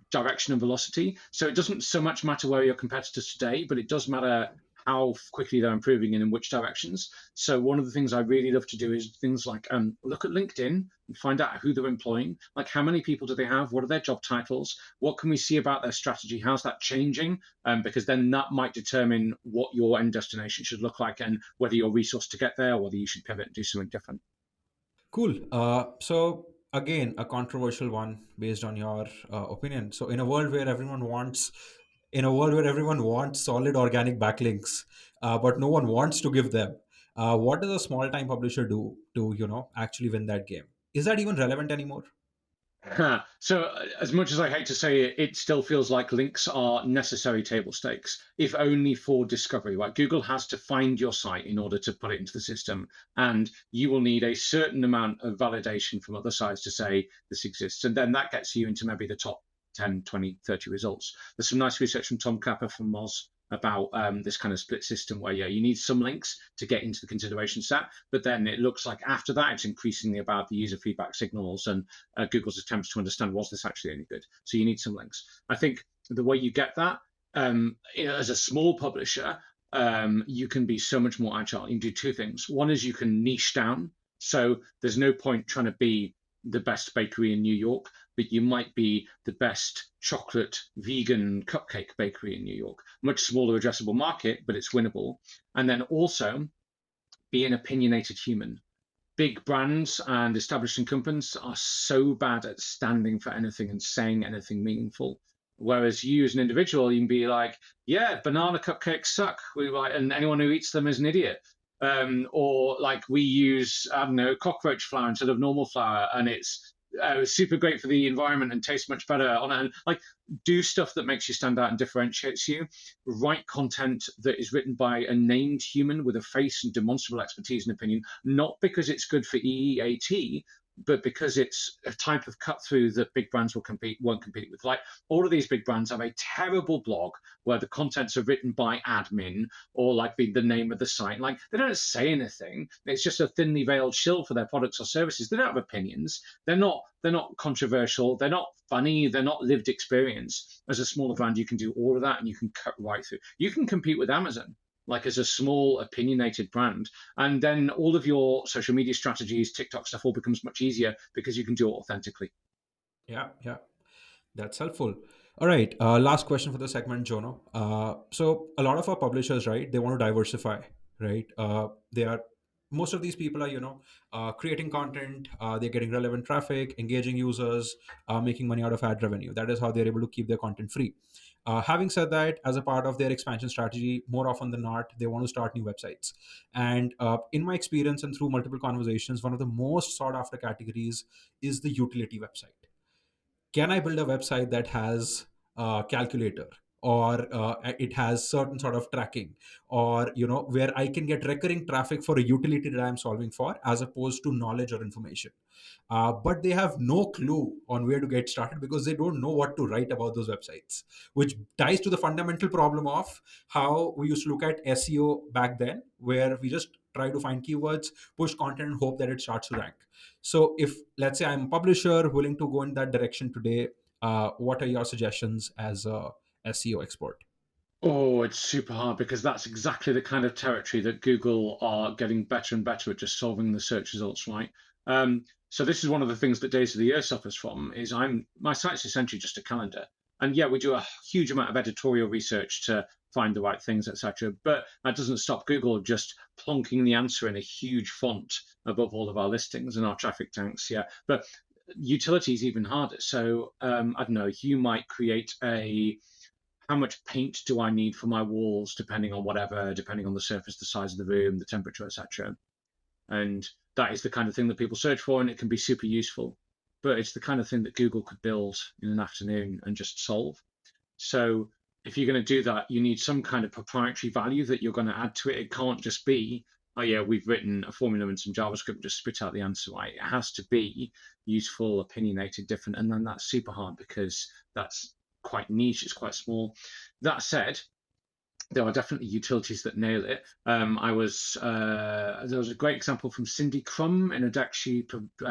direction and velocity. So it doesn't so much matter where your competitors today, but it does matter how quickly they're improving and in which directions. So one of the things I really love to do is things like look at LinkedIn and find out who they're employing, like how many people do they have, what are their job titles, what can we see about their strategy, how's that changing, because then that might determine what your end destination should look like and whether you're resourced to get there or whether you should pivot and do something different. Cool. So again, a controversial one based on your opinion. So in a world where everyone wants solid organic backlinks, but no one wants to give them, what does a small time publisher do to actually win that game? Is that even relevant anymore? So, as much as I hate to say it, it still feels like links are necessary table stakes, if only for discovery. Right? Google has to find your site in order to put it into the system, and you will need a certain amount of validation from other sites to say this exists. And then that gets you into maybe the top 10, 20, 30 results. There's some nice research from Tom Capper from Moz about this kind of split system where, yeah, you need some links to get into the consideration set, but then it looks like after that, it's increasingly about the user feedback signals and Google's attempts to understand, was this actually any good? So you need some links. I think the way you get that, as a small publisher, you can be so much more agile. You can do two things. One is you can niche down. So there's no point trying to be the best bakery in New York, but you might be the best chocolate vegan cupcake bakery in New York. Much smaller addressable market, but it's winnable. And then also be an opinionated human. Big brands and established incumbents are so bad at standing for anything and saying anything meaningful. Whereas you as an individual, you can be like, yeah, banana cupcakes suck. And anyone who eats them is an idiot. Or like we use, I don't know, cockroach flour instead of normal flour, and it's super great for the environment and tastes much better. And like, do stuff that makes you stand out and differentiates you. Write content that is written by a named human with a face and demonstrable expertise and opinion, not because it's good for EEAT, but because it's a type of cut through that big brands won't compete with. Like all of these big brands have a terrible blog where the contents are written by admin or like the name of the site. Like they don't say anything. It's just a thinly veiled shill for their products or services. They don't have opinions. They're not controversial. They're not funny. They're not lived experience. As a smaller brand, you can do all of that and you can cut right through. You can compete with Amazon like as a small opinionated brand, and then all of your social media strategies, TikTok stuff all becomes much easier because you can do it authentically. Yeah, yeah. That's helpful. All right. Last question for the segment, Jono. So a lot of our publishers, right? They want to diversify, right? They are Most of these people are, creating content. They're getting relevant traffic, engaging users, making money out of ad revenue. That is how they're able to keep their content free. Having said that, as a part of their expansion strategy, more often than not, they want to start new websites. And in my experience and through multiple conversations, one of the most sought after categories is the utility website. Can I build a website that has a calculator, or it has certain sort of tracking, or where I can get recurring traffic for a utility that I'm solving for, as opposed to knowledge or information? But they have no clue on where to get started because they don't know what to write about those websites, which ties to the fundamental problem of how we used to look at SEO back then, where we just try to find keywords, push content, and hope that it starts to rank. So, if let's say I'm a publisher willing to go in that direction today, what are your suggestions as a SEO expert? Oh, it's super hard because that's exactly the kind of territory that Google are getting better and better at just solving the search results, right? So this is one of the things that Days of the Year suffers from. Is my site's essentially just a calendar, and yeah, we do a huge amount of editorial research to find the right things, etc. But that doesn't stop Google just plonking the answer in a huge font above all of our listings and our traffic tanks. Yeah, but utility is even harder. So I don't know. You might create a how much paint do I need for my walls, depending on whatever, depending on the surface, the size of the room, the temperature, etc. And that is the kind of thing that people search for, and it can be super useful. But it's the kind of thing that Google could build in an afternoon and just solve. So if you're going to do that, you need some kind of proprietary value that you're going to add to it. It can't just be, oh yeah, we've written a formula in some JavaScript, just spit out the answer, right? It has to be useful, opinionated, different, and then that's super hard because that's quite niche, it's quite small. That said, there are definitely utilities that nail it. There was a great example from Cindy Crum in a deck she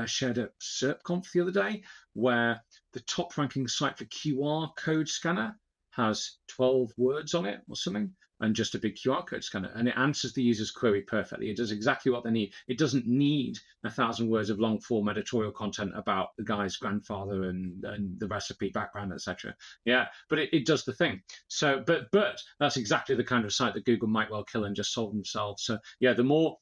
shared at SERPConf the other day, where the top ranking site for QR code scanner has 12 words on it or something, and just a big QR code scanner, and it answers the user's query perfectly. It does exactly what they need. It doesn't need 1,000 words of long form editorial content about the guy's grandfather and the recipe background, etc. Yeah, but it does the thing. So, but that's exactly the kind of site that Google might well kill and just solve themselves. So yeah, the more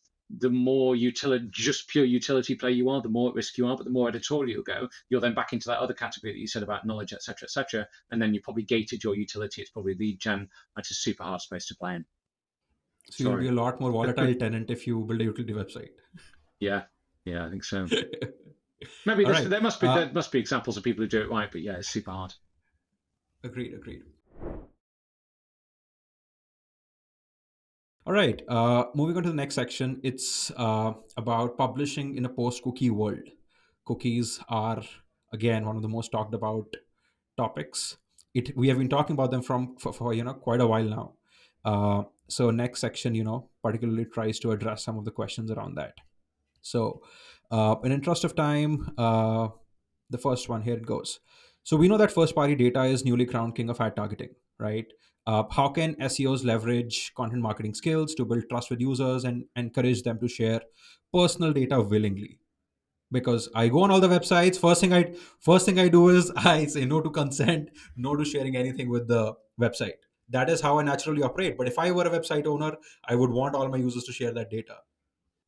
just pure utility play you are, the more at risk you are. But the more editorial you go, you're then back into that other category that you said about knowledge, etc., etc. And then you probably gated your utility. It's probably lead gen. That's a super hard space to play in. So you'll be Sorry. a lot more volatile tenant if you build a utility website. Yeah, yeah, I think so. Maybe All right. there must be examples of people who do it right, but yeah, it's super hard. Agreed. Agreed. All right. Moving on to the next section, it's about publishing in a post-cookie world. Cookies are again one of the most talked about topics. We have been talking about them for quite a while now. So next section, particularly tries to address some of the questions around that. So, in interest of time, the first one here it goes. So we know that first-party data is newly crowned king of ad targeting, right? How can SEOs leverage content marketing skills to build trust with users and encourage them to share personal data willingly? Because I go on all the websites, first thing I do is I say no to consent, no to sharing anything with the website. That is how I naturally operate. But if I were a website owner, I would want all my users to share that data.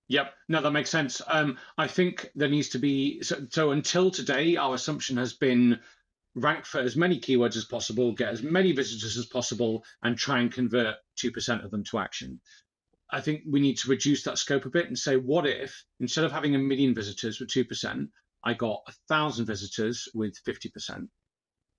Yep, no, that makes sense. I think there needs to be so until today, our assumption has been rank for as many keywords as possible, get as many visitors as possible, and try and convert 2% of them to action. I think we need to reduce that scope a bit and say, what if instead of having 1 million visitors with 2%, I got 1,000 visitors with 50%?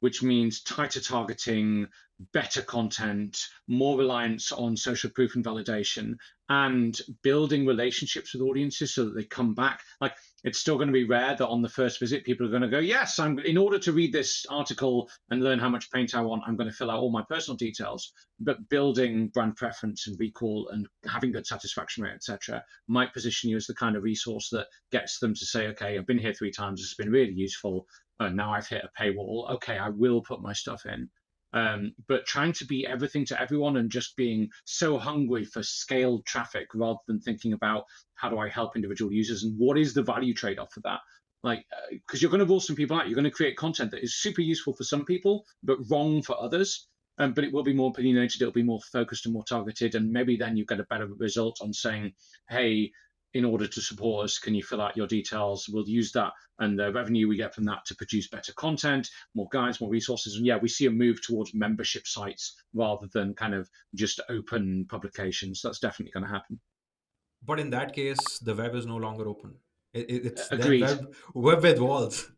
Which means tighter targeting, better content, more reliance on social proof and validation, and building relationships with audiences so that they come back. Like, it's still going to be rare that on the first visit, people are going to go, yes, in order to read this article and learn how much paint I want, I'm going to fill out all my personal details. But building brand preference and recall and having good satisfaction rate, etc., might position you as the kind of resource that gets them to say, okay, I've been here 3 times. It's been really useful. Now I've hit a paywall. Okay, I will put my stuff in. But trying to be everything to everyone and just being so hungry for scaled traffic rather than thinking about how do I help individual users and what is the value trade-off for that? Like, because you're going to rule some people out. You're going to create content that is super useful for some people, but wrong for others. But it will be more opinionated. It'll be more focused and more targeted. And maybe then you get a better result on saying, hey, in order to support us, can you fill out your details? We'll use that and the revenue we get from that to produce better content, more guides, more resources. And yeah, we see a move towards membership sites rather than kind of just open publications. That's definitely going to happen. But in that case, the web is no longer open. It's then Agreed. web with walls.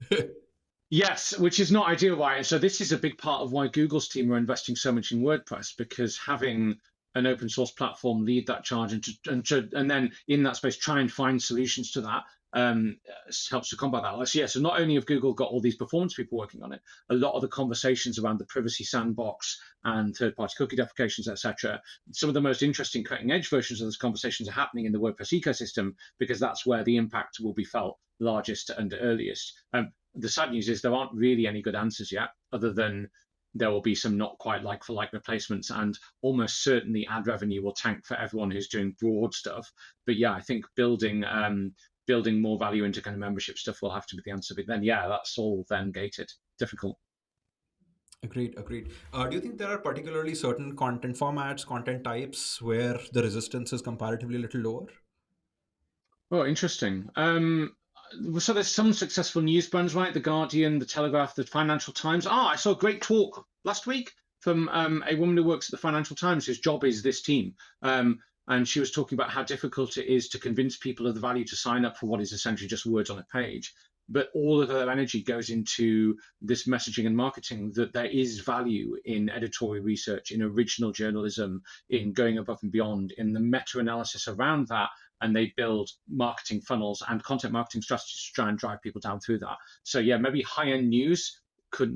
Yes, which is not ideal, right? And so this is a big part of why Google's team are investing so much in WordPress, because having an open source platform lead that charge and then in that space try and find solutions to that helps to combat that. So yeah, so not only have Google got all these performance people working on it, a lot of the conversations around the privacy sandbox and third-party cookie deprecations, etc. Some of the most interesting cutting-edge versions of those conversations are happening in the WordPress ecosystem because that's where the impact will be felt largest and earliest. The sad news is there aren't really any good answers yet, other than there will be some not quite like for like replacements, and almost certainly ad revenue will tank for everyone who's doing broad stuff. But yeah, I think building more value into kind of membership stuff will have to be the answer. But then yeah, that's all then gated, difficult. Agreed, agreed. Do you think there are particularly certain content formats, content types where the resistance is comparatively a little lower? Oh, interesting. So there's some successful news brands, right? The Guardian, the Telegraph, the Financial Times. I saw a great talk last week from a woman who works at the Financial Times, whose job is this team. And she was talking about how difficult it is to convince people of the value to sign up for what is essentially just words on a page. But all of her energy goes into this messaging and marketing, that there is value in editorial research, in original journalism, in going above and beyond, in the meta-analysis around that, and they build marketing funnels and content marketing strategies to try and drive people down through that. So yeah, maybe high-end news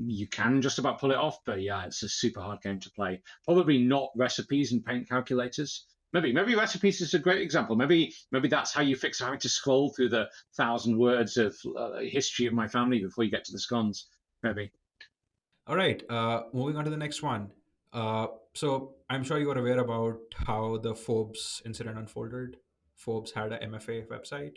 you can just about pull it off, but yeah, it's a super hard game to play. Probably not recipes and paint calculators. Maybe recipes is a great example. Maybe that's how you fix having to scroll through the 1,000 words of history of my family before you get to the scones. Maybe. All right, moving on to the next one. So I'm sure you are aware about how the Forbes incident unfolded. Forbes had a MFA website,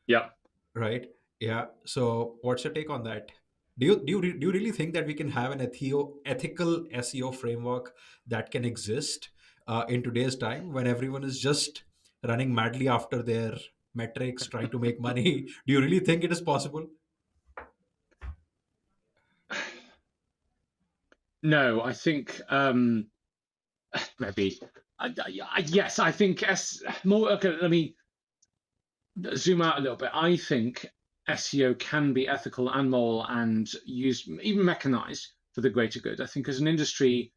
Yeah. right? Yeah. So what's your take on that? Do you really think that we can have an ethical SEO framework that can exist in today's time when everyone is just running madly after their metrics, trying to make money? Do you really think it is possible? No, I think maybe. Yes, I think more. Okay, let me zoom out a little bit. I think SEO can be ethical and moral and used, even mechanized for the greater good. I think as an industry,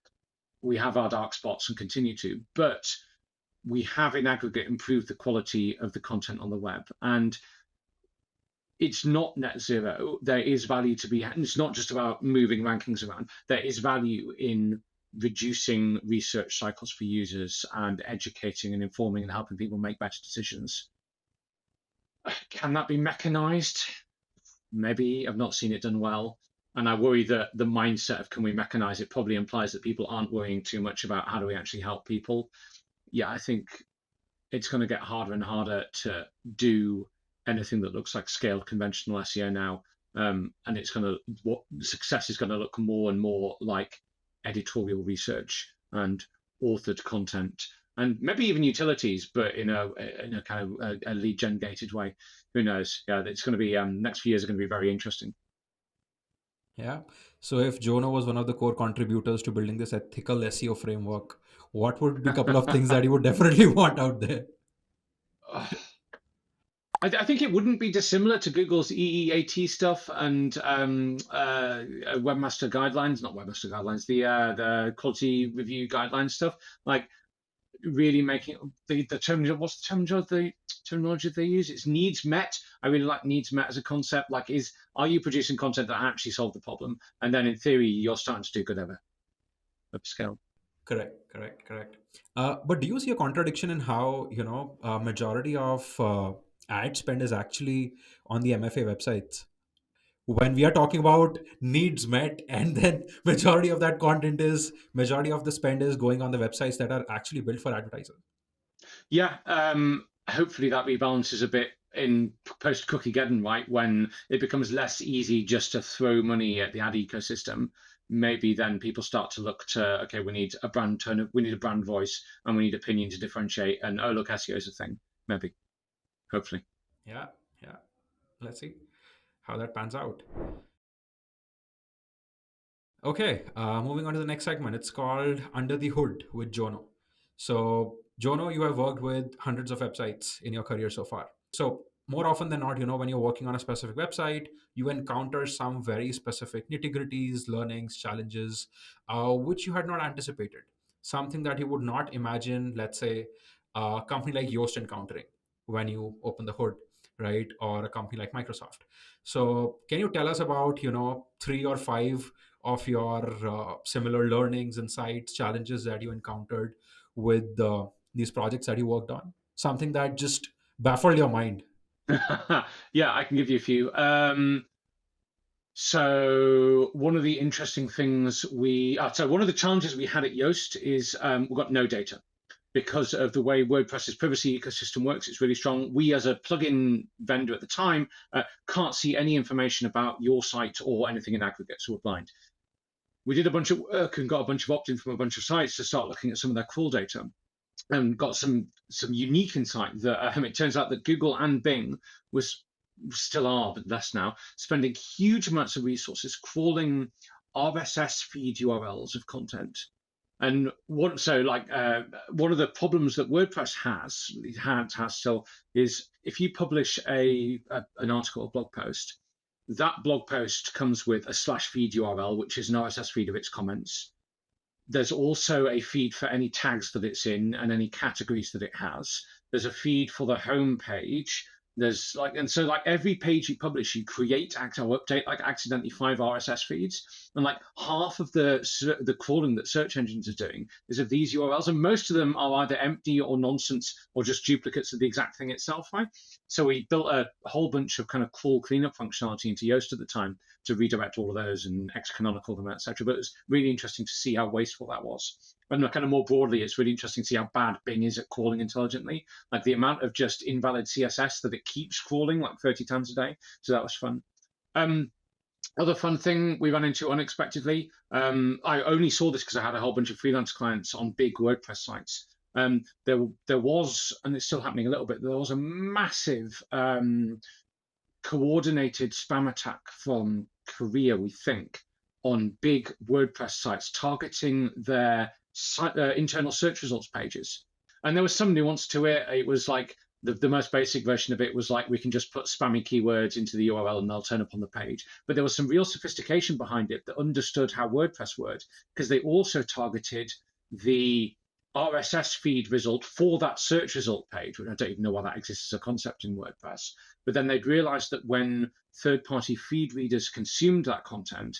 we have our dark spots and continue to, but we have in aggregate improved the quality of the content on the web. And it's not net zero. There is value to be had. And it's not just about moving rankings around. There is value in reducing research cycles for users and educating and informing and helping people make better decisions. Can that be mechanized? Maybe. I've not seen it done well. And I worry that the mindset of can we mechanize it probably implies that people aren't worrying too much about how do we actually help people. Yeah, I think it's going to get harder and harder to do anything that looks like scaled conventional SEO now. And it's going to, what success is going to look more and more like editorial research and authored content and maybe even utilities, but in a kind of a lead gen gated way. Who knows? Yeah, it's going to be next few years are going to be very interesting. Yeah. So if Jono was one of the core contributors to building this ethical SEO framework, what would be a couple of things that you would definitely want out there? I think it wouldn't be dissimilar to Google's EEAT stuff and Webmaster Guidelines, not Webmaster Guidelines, the quality review guidelines stuff. Like really making the terminology. What's the terminology they use? It's needs met. I really like needs met as a concept. Like, are you producing content that actually solved the problem? And then in theory, you're starting to do good ever upscale. Correct. But do you see a contradiction in how majority of ad spend is actually on the MFA websites? When we are talking about needs met, and then majority of the spend is going on the websites that are actually built for advertisers. Yeah, hopefully that rebalances a bit in post cookie getting right when it becomes less easy just to throw money at the ad ecosystem. Maybe then people start to look to, okay, we need a brand tone, we need a brand voice, and we need opinion to differentiate. And oh, look, SEO is a thing. Maybe, hopefully. Yeah, yeah. Let's see how that pans out. Okay, moving on to the next segment. It's called Under the Hood with Jono. So, Jono, you have worked with hundreds of websites in your career so far. So, more often than not, when you're working on a specific website, you encounter some very specific nitty gritties, learnings, challenges, which you had not anticipated. Something that you would not imagine, let's say, a company like Yoast encountering when you open the hood, right? Or a company like Microsoft. So, can you tell us about, three or five of your similar learnings, insights, challenges that you encountered with these projects that you worked on? Something that just baffled your mind. Yeah, I can give you a few. So one of the interesting things so one of the challenges we had at Yoast is we've got no data because of the way WordPress's privacy ecosystem works. It's really strong. We, as a plugin vendor at the time, can't see any information about your site or anything in aggregate, so we're blind. We did a bunch of work and got a bunch of opt-in from a bunch of sites to start looking at some of their crawl data and got some unique insight that it turns out that Google and Bing was still are, but less now, spending huge amounts of resources crawling RSS feed URLs of content. And one of the problems that WordPress has still is if you publish an article or blog post, that blog post comes with a slash feed URL, which is an RSS feed of its comments. There's also a feed for any tags that it's in and any categories that it has. There's a feed for the home page. There's every page you publish, you create or update like accidentally 5 RSS feeds, and like half of the crawling that search engines are doing is of these URLs, and most of them are either empty or nonsense or just duplicates of the exact thing itself, right? So we built a whole bunch of kind of crawl cleanup functionality into Yoast at the time to redirect all of those and ex-canonical them, etc. But it's really interesting to see how wasteful that was. And kind of more broadly, it's really interesting to see how bad Bing is at crawling intelligently. Like the amount of just invalid CSS that it keeps crawling like 30 times a day. So that was fun. Other fun thing we ran into unexpectedly. I only saw this because I had a whole bunch of freelance clients on big WordPress sites. There was, and it's still happening a little bit, there was a massive coordinated spam attack from Korea, we think, on big WordPress sites targeting their internal search results pages. And there was some nuance to it. It was like the most basic version of it was like, we can just put spammy keywords into the URL and they'll turn up on the page. But there was some real sophistication behind it that understood how WordPress worked, because they also targeted the RSS feed result for that search result page, which I don't even know why that exists as a concept in WordPress. But then they'd realized that when third-party feed readers consumed that content,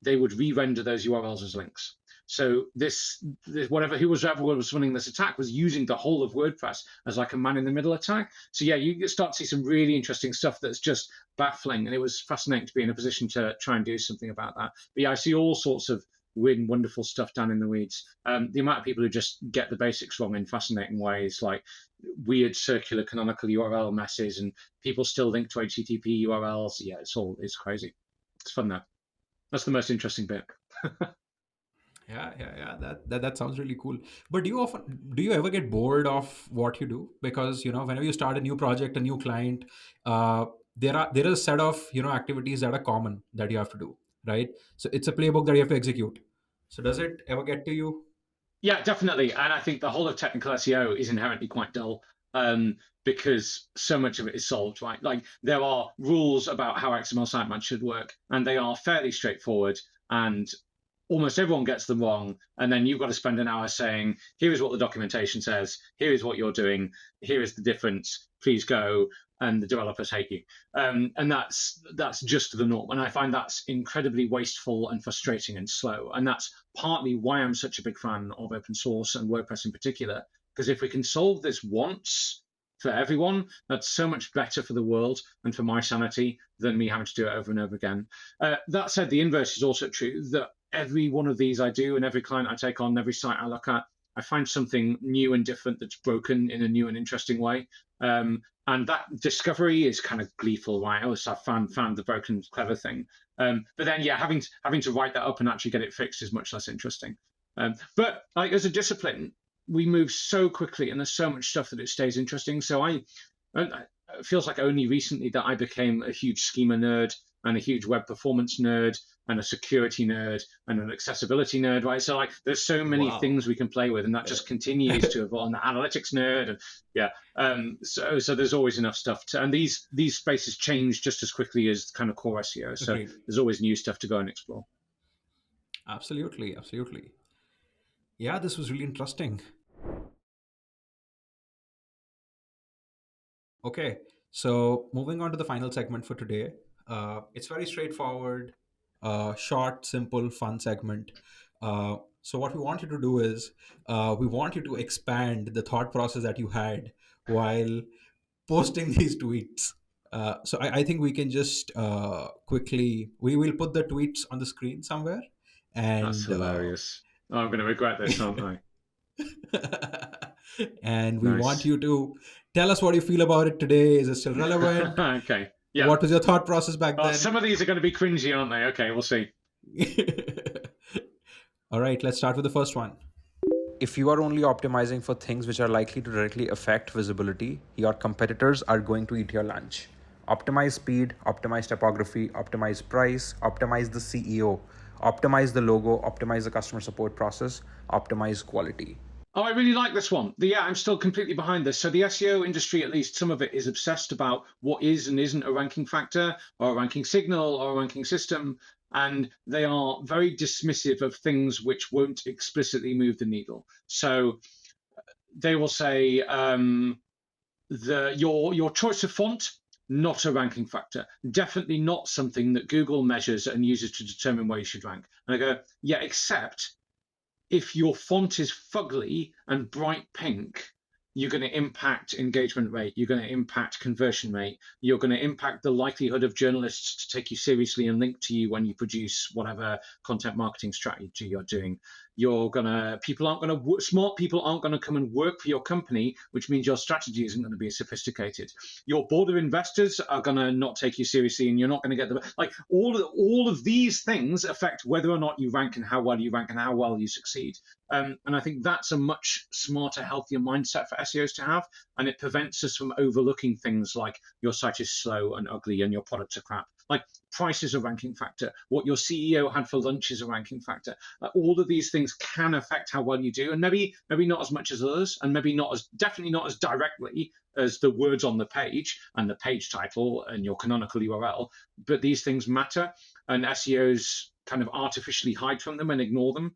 they would re-render those URLs as links. So this whoever was running this attack was using the whole of WordPress as like a man-in-the-middle attack. So yeah, you start to see some really interesting stuff that's just baffling, and it was fascinating to be in a position to try and do something about that. But yeah, I see all sorts of weird and wonderful stuff down in the weeds. The amount of people who just get the basics wrong in fascinating ways, like weird circular canonical URL messes, and people still link to HTTP URLs. Yeah, it's crazy. It's fun though. That's the most interesting bit. Yeah. That sounds really cool. But do you ever get bored of what you do? Because whenever you start a new project, a new client, there is a set of activities that are common that you have to do, right? So it's a playbook that you have to execute. So does it ever get to you? Yeah, definitely. And I think the whole of technical SEO is inherently quite dull, because so much of it is solved, right? Like there are rules about how XML sitemap should work, and they are fairly straightforward, and almost everyone gets them wrong. And then you've got to spend an hour saying, here is what the documentation says, here is what you're doing, here is the difference, please go. And the developers hate you. And that's just the norm. And I find that's incredibly wasteful and frustrating and slow. And that's partly why I'm such a big fan of open source and WordPress in particular, because if we can solve this once for everyone, that's so much better for the world and for my sanity than me having to do it over and over again. That said, the inverse is also true, that every one of these I do and every client I take on, every site I look at, I find something new and different that's broken in a new and interesting way. And that discovery is kind of gleeful, right? I found the broken, clever thing. But then, yeah, having to write that up and actually get it fixed is much less interesting. But like as a discipline, we move so quickly, and there's so much stuff that it stays interesting. So it feels like only recently that I became a huge schema nerd and a huge web performance nerd and a security nerd and an accessibility nerd, right? So like there's so many things we can play with, and that just continues to evolve. And the analytics nerd, and yeah. So there's always enough stuff to, and these spaces change just as quickly as kind of core SEO. So there's always new stuff to go and explore. Absolutely. Yeah, this was really interesting. Okay, so moving on to the final segment for today. It's very straightforward, short, simple, fun segment. So what we want you to do is we want you to expand the thought process that you had while posting these tweets. So I think we can just quickly, we will put the tweets on the screen somewhere. And that's hilarious. I'm going to regret this, aren't I? And we want you to tell us what you feel about it today. Is it still relevant? Okay. Yeah. What was your thought process back then? Some of these are going to be cringy, aren't they? Okay, we'll see. All right, let's start with the first one. If you are only optimizing for things which are likely to directly affect visibility, your competitors are going to eat your lunch. Optimize speed, optimize typography, optimize price, optimize the CEO, optimize the logo, optimize the customer support process, optimize quality. Oh, I really like this one. Yeah, I'm still completely behind this. So the SEO industry, at least some of it, is obsessed about what is and isn't a ranking factor or a ranking signal or a ranking system. And they are very dismissive of things which won't explicitly move the needle. So they will say your choice of font, not a ranking factor. Definitely not something that Google measures and uses to determine where you should rank. And I go, yeah, except if your font is fugly and bright pink, you're going to impact engagement rate, you're going to impact conversion rate, you're going to impact the likelihood of journalists to take you seriously and link to you when you produce whatever content marketing strategy you're doing. Smart people aren't going to come and work for your company, which means your strategy isn't going to be as sophisticated. Your board of investors are going to not take you seriously, and you're not going to get all of these things affect whether or not you rank and how well you rank and how well you succeed. And I think that's a much smarter, healthier mindset for SEOs to have, and it prevents us from overlooking things like your site is slow and ugly and your products are crap. Like, price is a ranking factor. What your CEO had for lunch is a ranking factor. All of these things can affect how well you do, and maybe not as much as others, and definitely not as directly as the words on the page and the page title and your canonical URL. But these things matter, and SEOs kind of artificially hide from them and ignore them.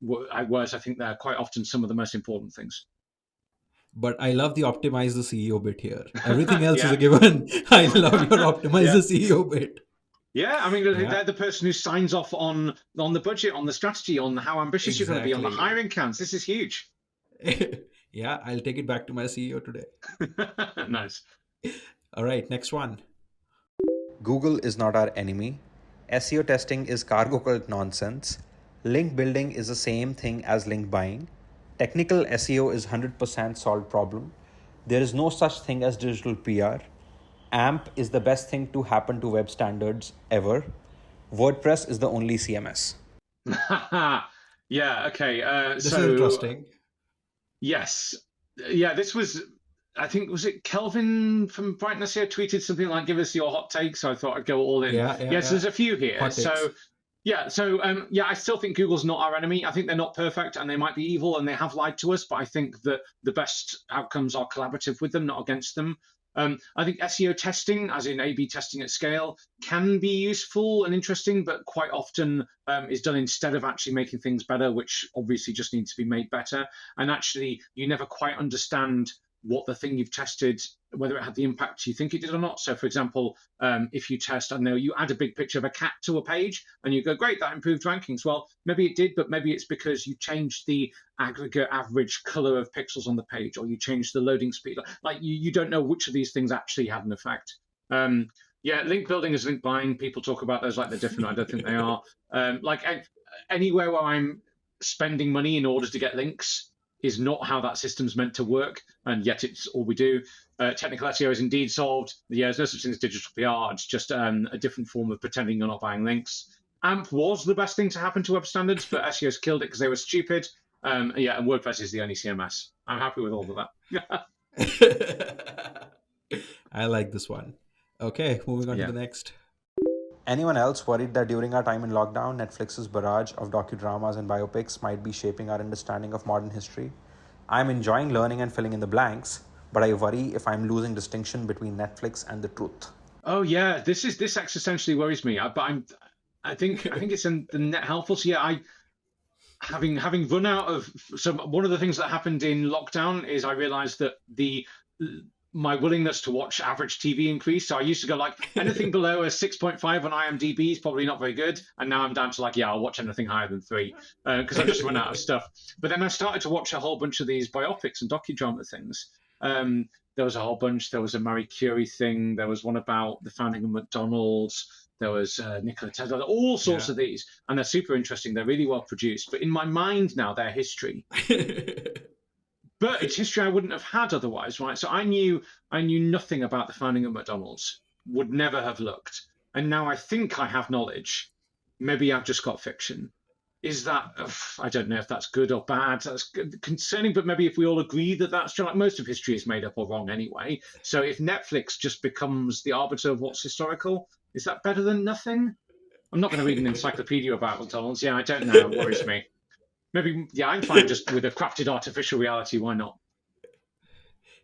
Whereas I think they're quite often some of the most important things. But I love the optimize the CEO bit here. Everything else is Yeah. a given. I love your optimize Yeah. the CEO bit. Yeah, I mean, Yeah. they're the person who signs off on the budget, on the strategy, on how ambitious you're going to be, on the Exactly. hiring counts. This is huge. Yeah, I'll take it back to my CEO today. Nice. All right, next one. Google is not our enemy. SEO testing is cargo cult nonsense. Link building is the same thing as link buying. Technical SEO is 100% solved problem. There is no such thing as digital PR. AMP is the best thing to happen to web standards ever. WordPress is the only CMS. Yeah, okay. This is interesting. Yes. Yeah, this was, I think, was it Kelvin from Brighton SEO tweeted something like, give us your hot take. So I thought I'd go all in. Yes, there's a few here. Hot takes. I still think Google's not our enemy. I think they're not perfect and they might be evil and they have lied to us, but I think that the best outcomes are collaborative with them, not against them. I think SEO testing, as in A/B testing at scale, can be useful and interesting, but quite often is done instead of actually making things better, which obviously just need to be made better. And actually, you never quite understand what the thing you've tested, whether it had the impact you think it did or not. So, for example, if you test, I don't know, you add a big picture of a cat to a page and you go, great, that improved rankings. Well, maybe it did, but maybe it's because you changed the aggregate average color of pixels on the page, or you changed the loading speed. Like you don't know which of these things actually had an effect. Link building is link buying. People talk about those like they're different. I don't think they are. Anywhere where I'm spending money in order to get links is not how that system's meant to work, and yet it's all we do. Technical SEO is indeed solved. Yeah, there's no such thing as digital PR. It's just a different form of pretending you're not buying links. AMP was the best thing to happen to web standards, but SEOs killed it because they were stupid. And WordPress is the only CMS. I'm happy with all of that. I like this one. Okay, moving on to the next. Anyone else worried that during our time in lockdown, Netflix's barrage of docudramas and biopics might be shaping our understanding of modern history? I'm enjoying learning and filling in the blanks, but I worry if I'm losing distinction between Netflix and the truth. Oh yeah, this existentially worries me. I think it's in the net helpful. So yeah, having run out of one of the things that happened in lockdown is I realized that my willingness to watch average TV increased. So I used to go like anything below a 6.5 on IMDb is probably not very good. And now I'm down to I'll watch anything higher than 3 because I've just run out of stuff. But then I started to watch a whole bunch of these biopics and docudrama things. There was a whole bunch. There was a Marie Curie thing. There was one about the founding of McDonald's. There was Nikola Tesla, all sorts of these. And they're super interesting. They're really well produced. But in my mind now, they're history. But it's history I wouldn't have had otherwise, right? So I knew nothing about the founding of McDonald's, would never have looked. And now I think I have knowledge. Maybe I've just got fiction. Is that, I don't know if that's good or bad. That's concerning, but maybe if we all agree that that's true, like most of history is made up or wrong anyway. So if Netflix just becomes the arbiter of what's historical, is that better than nothing? I'm not going to read an encyclopedia about McDonald's. Yeah, I don't know. It worries me. Maybe, I'm fine just with a crafted artificial reality. Why not?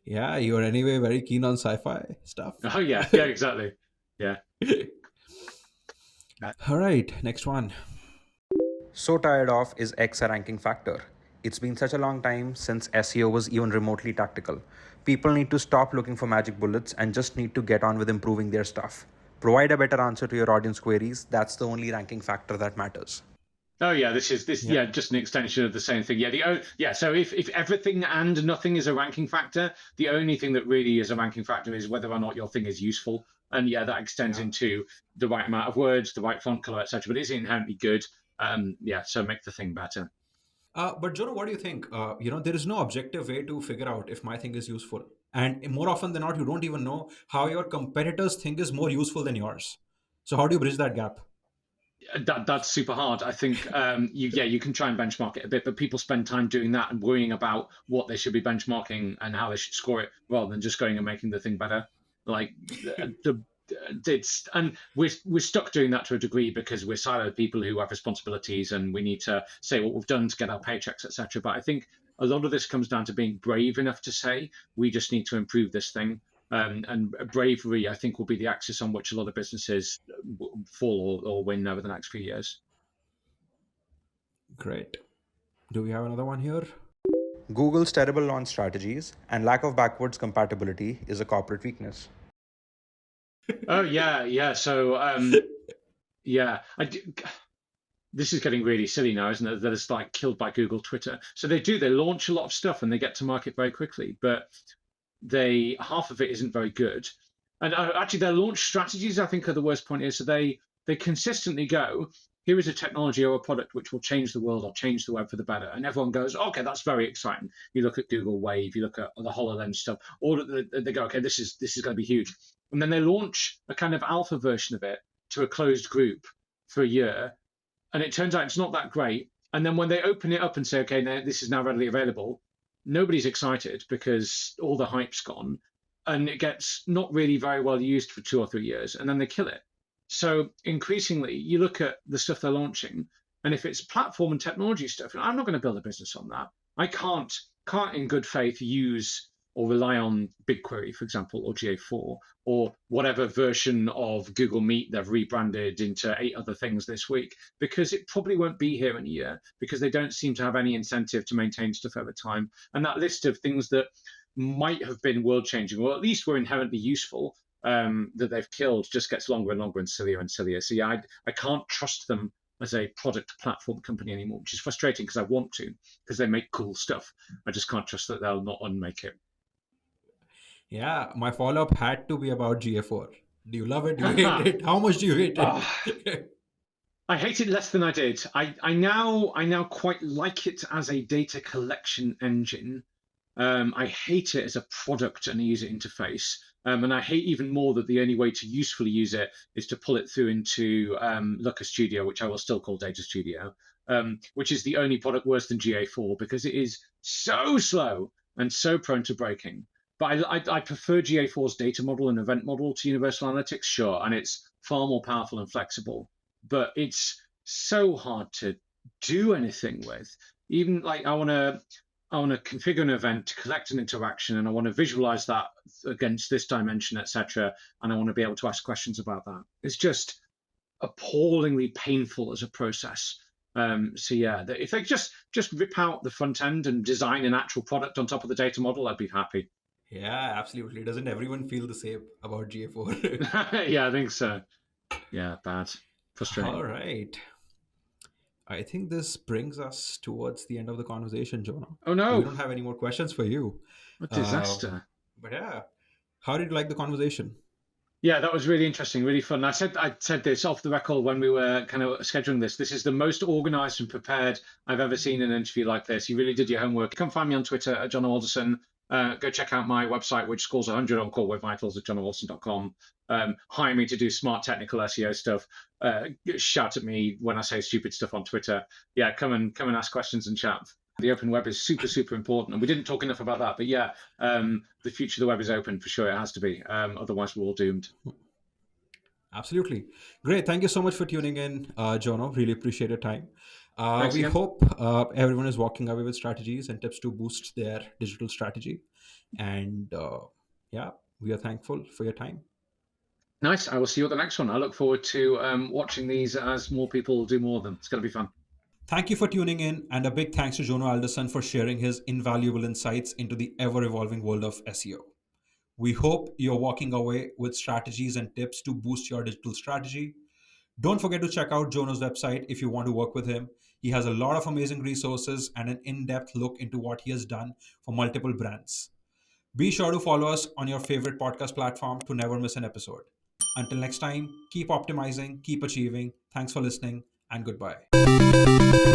Yeah, you're anyway very keen on sci-fi stuff. Oh, yeah, exactly. Yeah. All right, next one. So tired of is X a ranking factor? It's been such a long time since SEO was even remotely tactical. People need to stop looking for magic bullets and just need to get on with improving their stuff. Provide a better answer to your audience queries. That's the only ranking factor that matters. Oh yeah, this Yeah. yeah, just an extension of the same thing. Yeah, so if everything and nothing is a ranking factor, the only thing that really is a ranking factor is whether or not your thing is useful. And yeah, that extends Yeah. into the right amount of words, the right font color, etc. But it's inherently good. Yeah, so make the thing better. But Jono, what do you think? There is no objective way to figure out if my thing is useful, and more often than not, you don't even know how your competitor's thing is more useful than yours. So how do you bridge that gap? That's super hard. I think you can try and benchmark it a bit, but people spend time doing that and worrying about what they should be benchmarking and how they should score it, rather than just going and making the thing better. Like the it's and we're stuck doing that to a degree because we're siloed people who have responsibilities and we need to say what we've done to get our paychecks, etc. But I think a lot of this comes down to being brave enough to say we just need to improve this thing. And bravery, I think, will be the axis on which a lot of businesses fall or win over the next few years. Great. Do we have another one here? Google's terrible launch strategies and lack of backwards compatibility is a corporate weakness. Oh yeah. So yeah, this is getting really silly now, isn't it? That it's like killed by Google, Twitter. So they launch a lot of stuff and they get to market very quickly, but they half of it isn't very good. And actually, their launch strategies, I think, are the worst point here. So they consistently go, here is a technology or a product which will change the world or change the web for the better, and everyone goes, okay, that's very exciting. You look at Google Wave, you look at the HoloLens stuff, or they go, okay, this is going to be huge, and then they launch a kind of alpha version of it to a closed group for a year, and it turns out it's not that great. And then when they open it up and say, okay, now this is now readily available, nobody's excited because all the hype's gone, and it gets not really very well used for 2 or 3 years, and then they kill it. So increasingly, you look at the stuff they're launching, and if it's platform and technology stuff, I'm not going to build a business on that. I can't in good faith use or rely on BigQuery, for example, or GA4, or whatever version of Google Meet they've rebranded into 8 other things this week, because it probably won't be here in a year, because they don't seem to have any incentive to maintain stuff over time. And that list of things that might have been world changing, or at least were inherently useful, that they've killed, just gets longer and longer and sillier and sillier. So yeah, I can't trust them as a product platform company anymore, which is frustrating because I want to, because they make cool stuff. I just can't trust that they'll not unmake it. Yeah, my follow up had to be about GA4. Do you love it? Do you hate it? How much do you hate Oh, it? I hate it less than I did. I now quite like it as a data collection engine. I hate it as a product and a user interface. And I hate even more that the only way to usefully use it is to pull it through into Looker Studio, which I will still call Data Studio, which is the only product worse than GA4 because it is so slow and so prone to breaking. But I prefer GA4's data model and event model to Universal Analytics, sure, and it's far more powerful and flexible. But it's so hard to do anything with. Even like I want to configure an event to collect an interaction, and I want to visualize that against this dimension, etc. And I want to be able to ask questions about that. It's just appallingly painful as a process. So yeah, if they just rip out the front end and design an actual product on top of the data model, I'd be happy. Yeah, absolutely. Doesn't everyone feel the same about GA4? Yeah, I think so. Yeah, bad, All frustrating. right. I think this brings us towards the end of the conversation, Jonah. Oh We no, don't have any more questions for you. what Uh, disaster. but yeah, how did you like the conversation? Yeah, that was really interesting, really fun. I said this off the record when we were kind of scheduling this. This is the most organized and prepared I've ever seen an interview like this. You really did your homework. Come find me on Twitter at Jono Alderson. Go check out my website, which scores 100 on Core Web Vitals at jonoalderson.com. Hire me to do smart technical SEO stuff. Shout at me when I say stupid stuff on Twitter. Yeah, come and ask questions and chat. The open web is super, super important. And we didn't talk enough about that. But yeah, the future of the web is open for sure. It has to be. Otherwise, we're all doomed. Absolutely. Great. Thank you so much for tuning in, Jono. Really appreciate your time. Thanks We again. hope everyone is walking away with strategies and tips to boost their digital strategy. And yeah, we are thankful for your time. Nice. I will see you at the next one. I look forward to watching these as more people do more of them. It's going to be fun. Thank you for tuning in, and a big thanks to Jono Alderson for sharing his invaluable insights into the ever evolving world of SEO. We hope you're walking away with strategies and tips to boost your digital strategy. Don't forget to check out Jono's website if you want to work with him. He has a lot of amazing resources and an in depth look into what he has done for multiple brands. Be sure to follow us on your favorite podcast platform to never miss an episode. Until next time, keep optimizing, keep achieving. Thanks for listening, and goodbye.